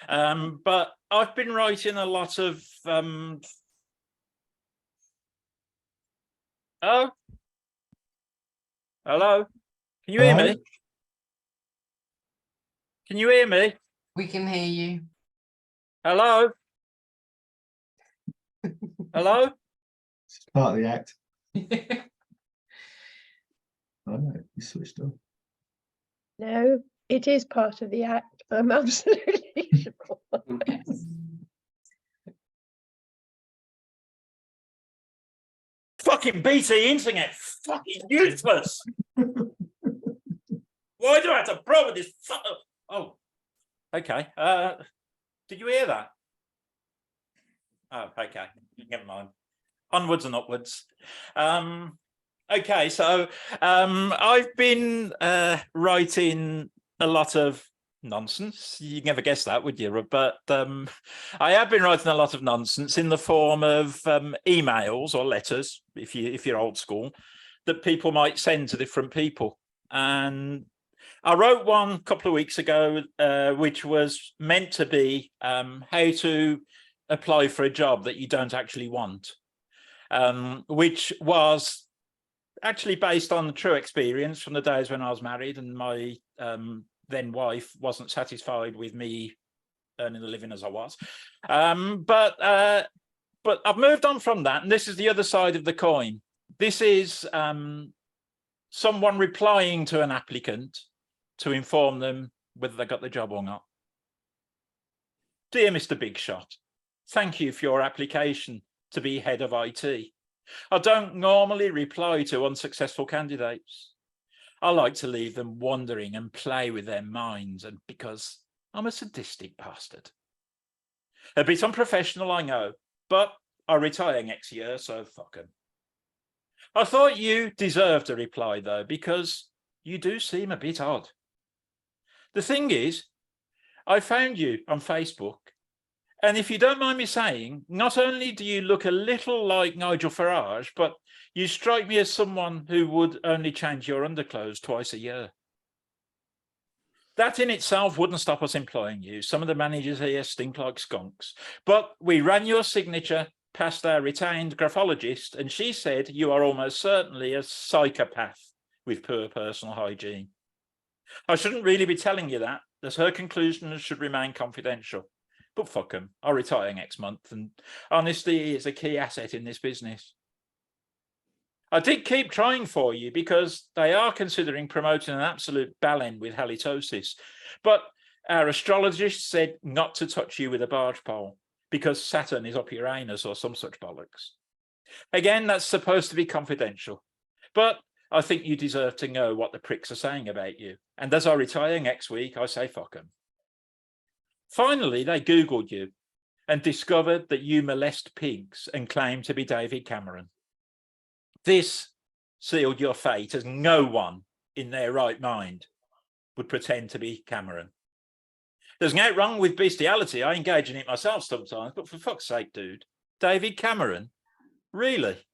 But I've been writing a lot of... Oh? Hello? Can you hear me? Can you hear me? We can hear you. Hello? Hello? It's part of the act. Oh no, you switched on. No, it is part of the act. I'm absolutely sure. Fucking BT internet, fucking useless. Why do I have to bother this? Oh, okay. Did you hear that? Oh, okay. Never mind. Onwards and upwards. Okay, so I've been writing a lot of nonsense. You'd never guess that, would you? But I have been writing a lot of nonsense in the form of emails or letters, if you're old school, that people might send to different people. And I wrote one a couple of weeks ago, which was meant to be how to apply for a job that you don't actually want, which was actually based on the true experience from the days when I was married and my then wife wasn't satisfied with me earning a living as I was. But I've moved on from that, and this is the other side of the coin. This is someone replying to an applicant to inform them whether they got the job or not. Dear Mr. Big Shot, thank you for your application to be head of IT. I don't normally reply to unsuccessful candidates. I like to leave them wondering and play with their minds, and because I'm a sadistic bastard. A bit unprofessional, I know, but I retire next year, so fuck 'em. I thought you deserved a reply though, because you do seem a bit odd. The thing is, I found you on Facebook, and if you don't mind me saying, not only do you look a little like Nigel Farage, but you strike me as someone who would only change your underclothes twice a year. That in itself wouldn't stop us employing you. Some of the managers here stink like skunks, but we ran your signature past our retained graphologist, and she said you are almost certainly a psychopath with poor personal hygiene. I shouldn't really be telling you that, as her conclusions should remain confidential. But fuck 'em, I'll retire next month, and honesty is a key asset in this business. I did keep trying for you because they are considering promoting an absolute bellend with halitosis, but our astrologist said not to touch you with a barge pole because Saturn is up Uranus or some such bollocks. Again, that's supposed to be confidential, but I think you deserve to know what the pricks are saying about you. And as I retire next week, I say fuck 'em. Finally, they Googled you and discovered that you molest pigs and claim to be David Cameron. This sealed your fate, as no one in their right mind would pretend to be Cameron. There's nothing wrong with bestiality. I engage in it myself sometimes, but for fuck's sake, dude, David Cameron? Really?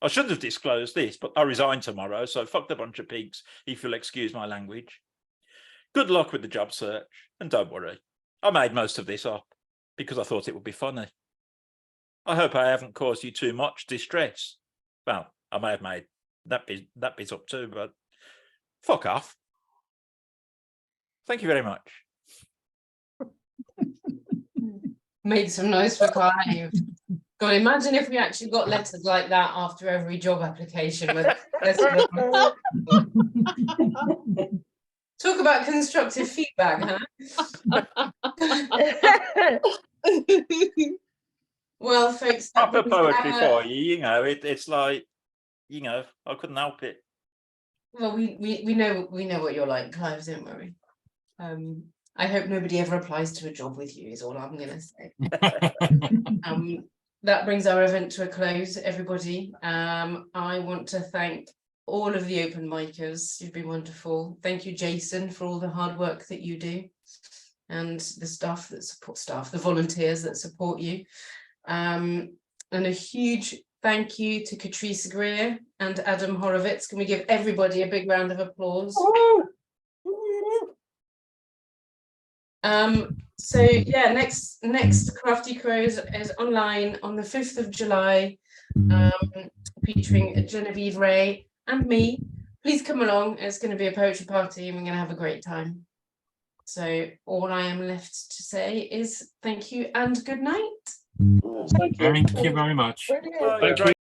I shouldn't have disclosed this, but I resign tomorrow, so fuck the bunch of pigs, if you'll excuse my language. Good luck with the job search, and don't worry, I made most of this up because I thought it would be funny. I hope I haven't caused you too much distress. Well, I may have made that bit up too, but fuck off. Thank you very much. Make some noise for Clive. God, imagine if we actually got letters like that after every job application. Talk about constructive feedback, huh? Well, folks, Proper poetry for you, you know, it's like, you know, I couldn't help it. Well, we know what you're like, Clive, don't worry. I hope nobody ever applies to a job with you, is all I'm gonna say. That brings our event to a close, everybody. I want to thank all of the open micers. You've been wonderful. Thank you, Jason, for all the hard work that you do, and the staff, the volunteers that support you. And a huge thank you to Catrice Greer and Adam Horovitz. Can we give everybody a big round of applause? So yeah, next Crafty Crows is online on the 5th of July, featuring Genevieve Ray and me. Please come along. It's going to be a poetry party and we're going to have a great time. So all I am left to say is thank you and good night. Thank you very much. Thank you.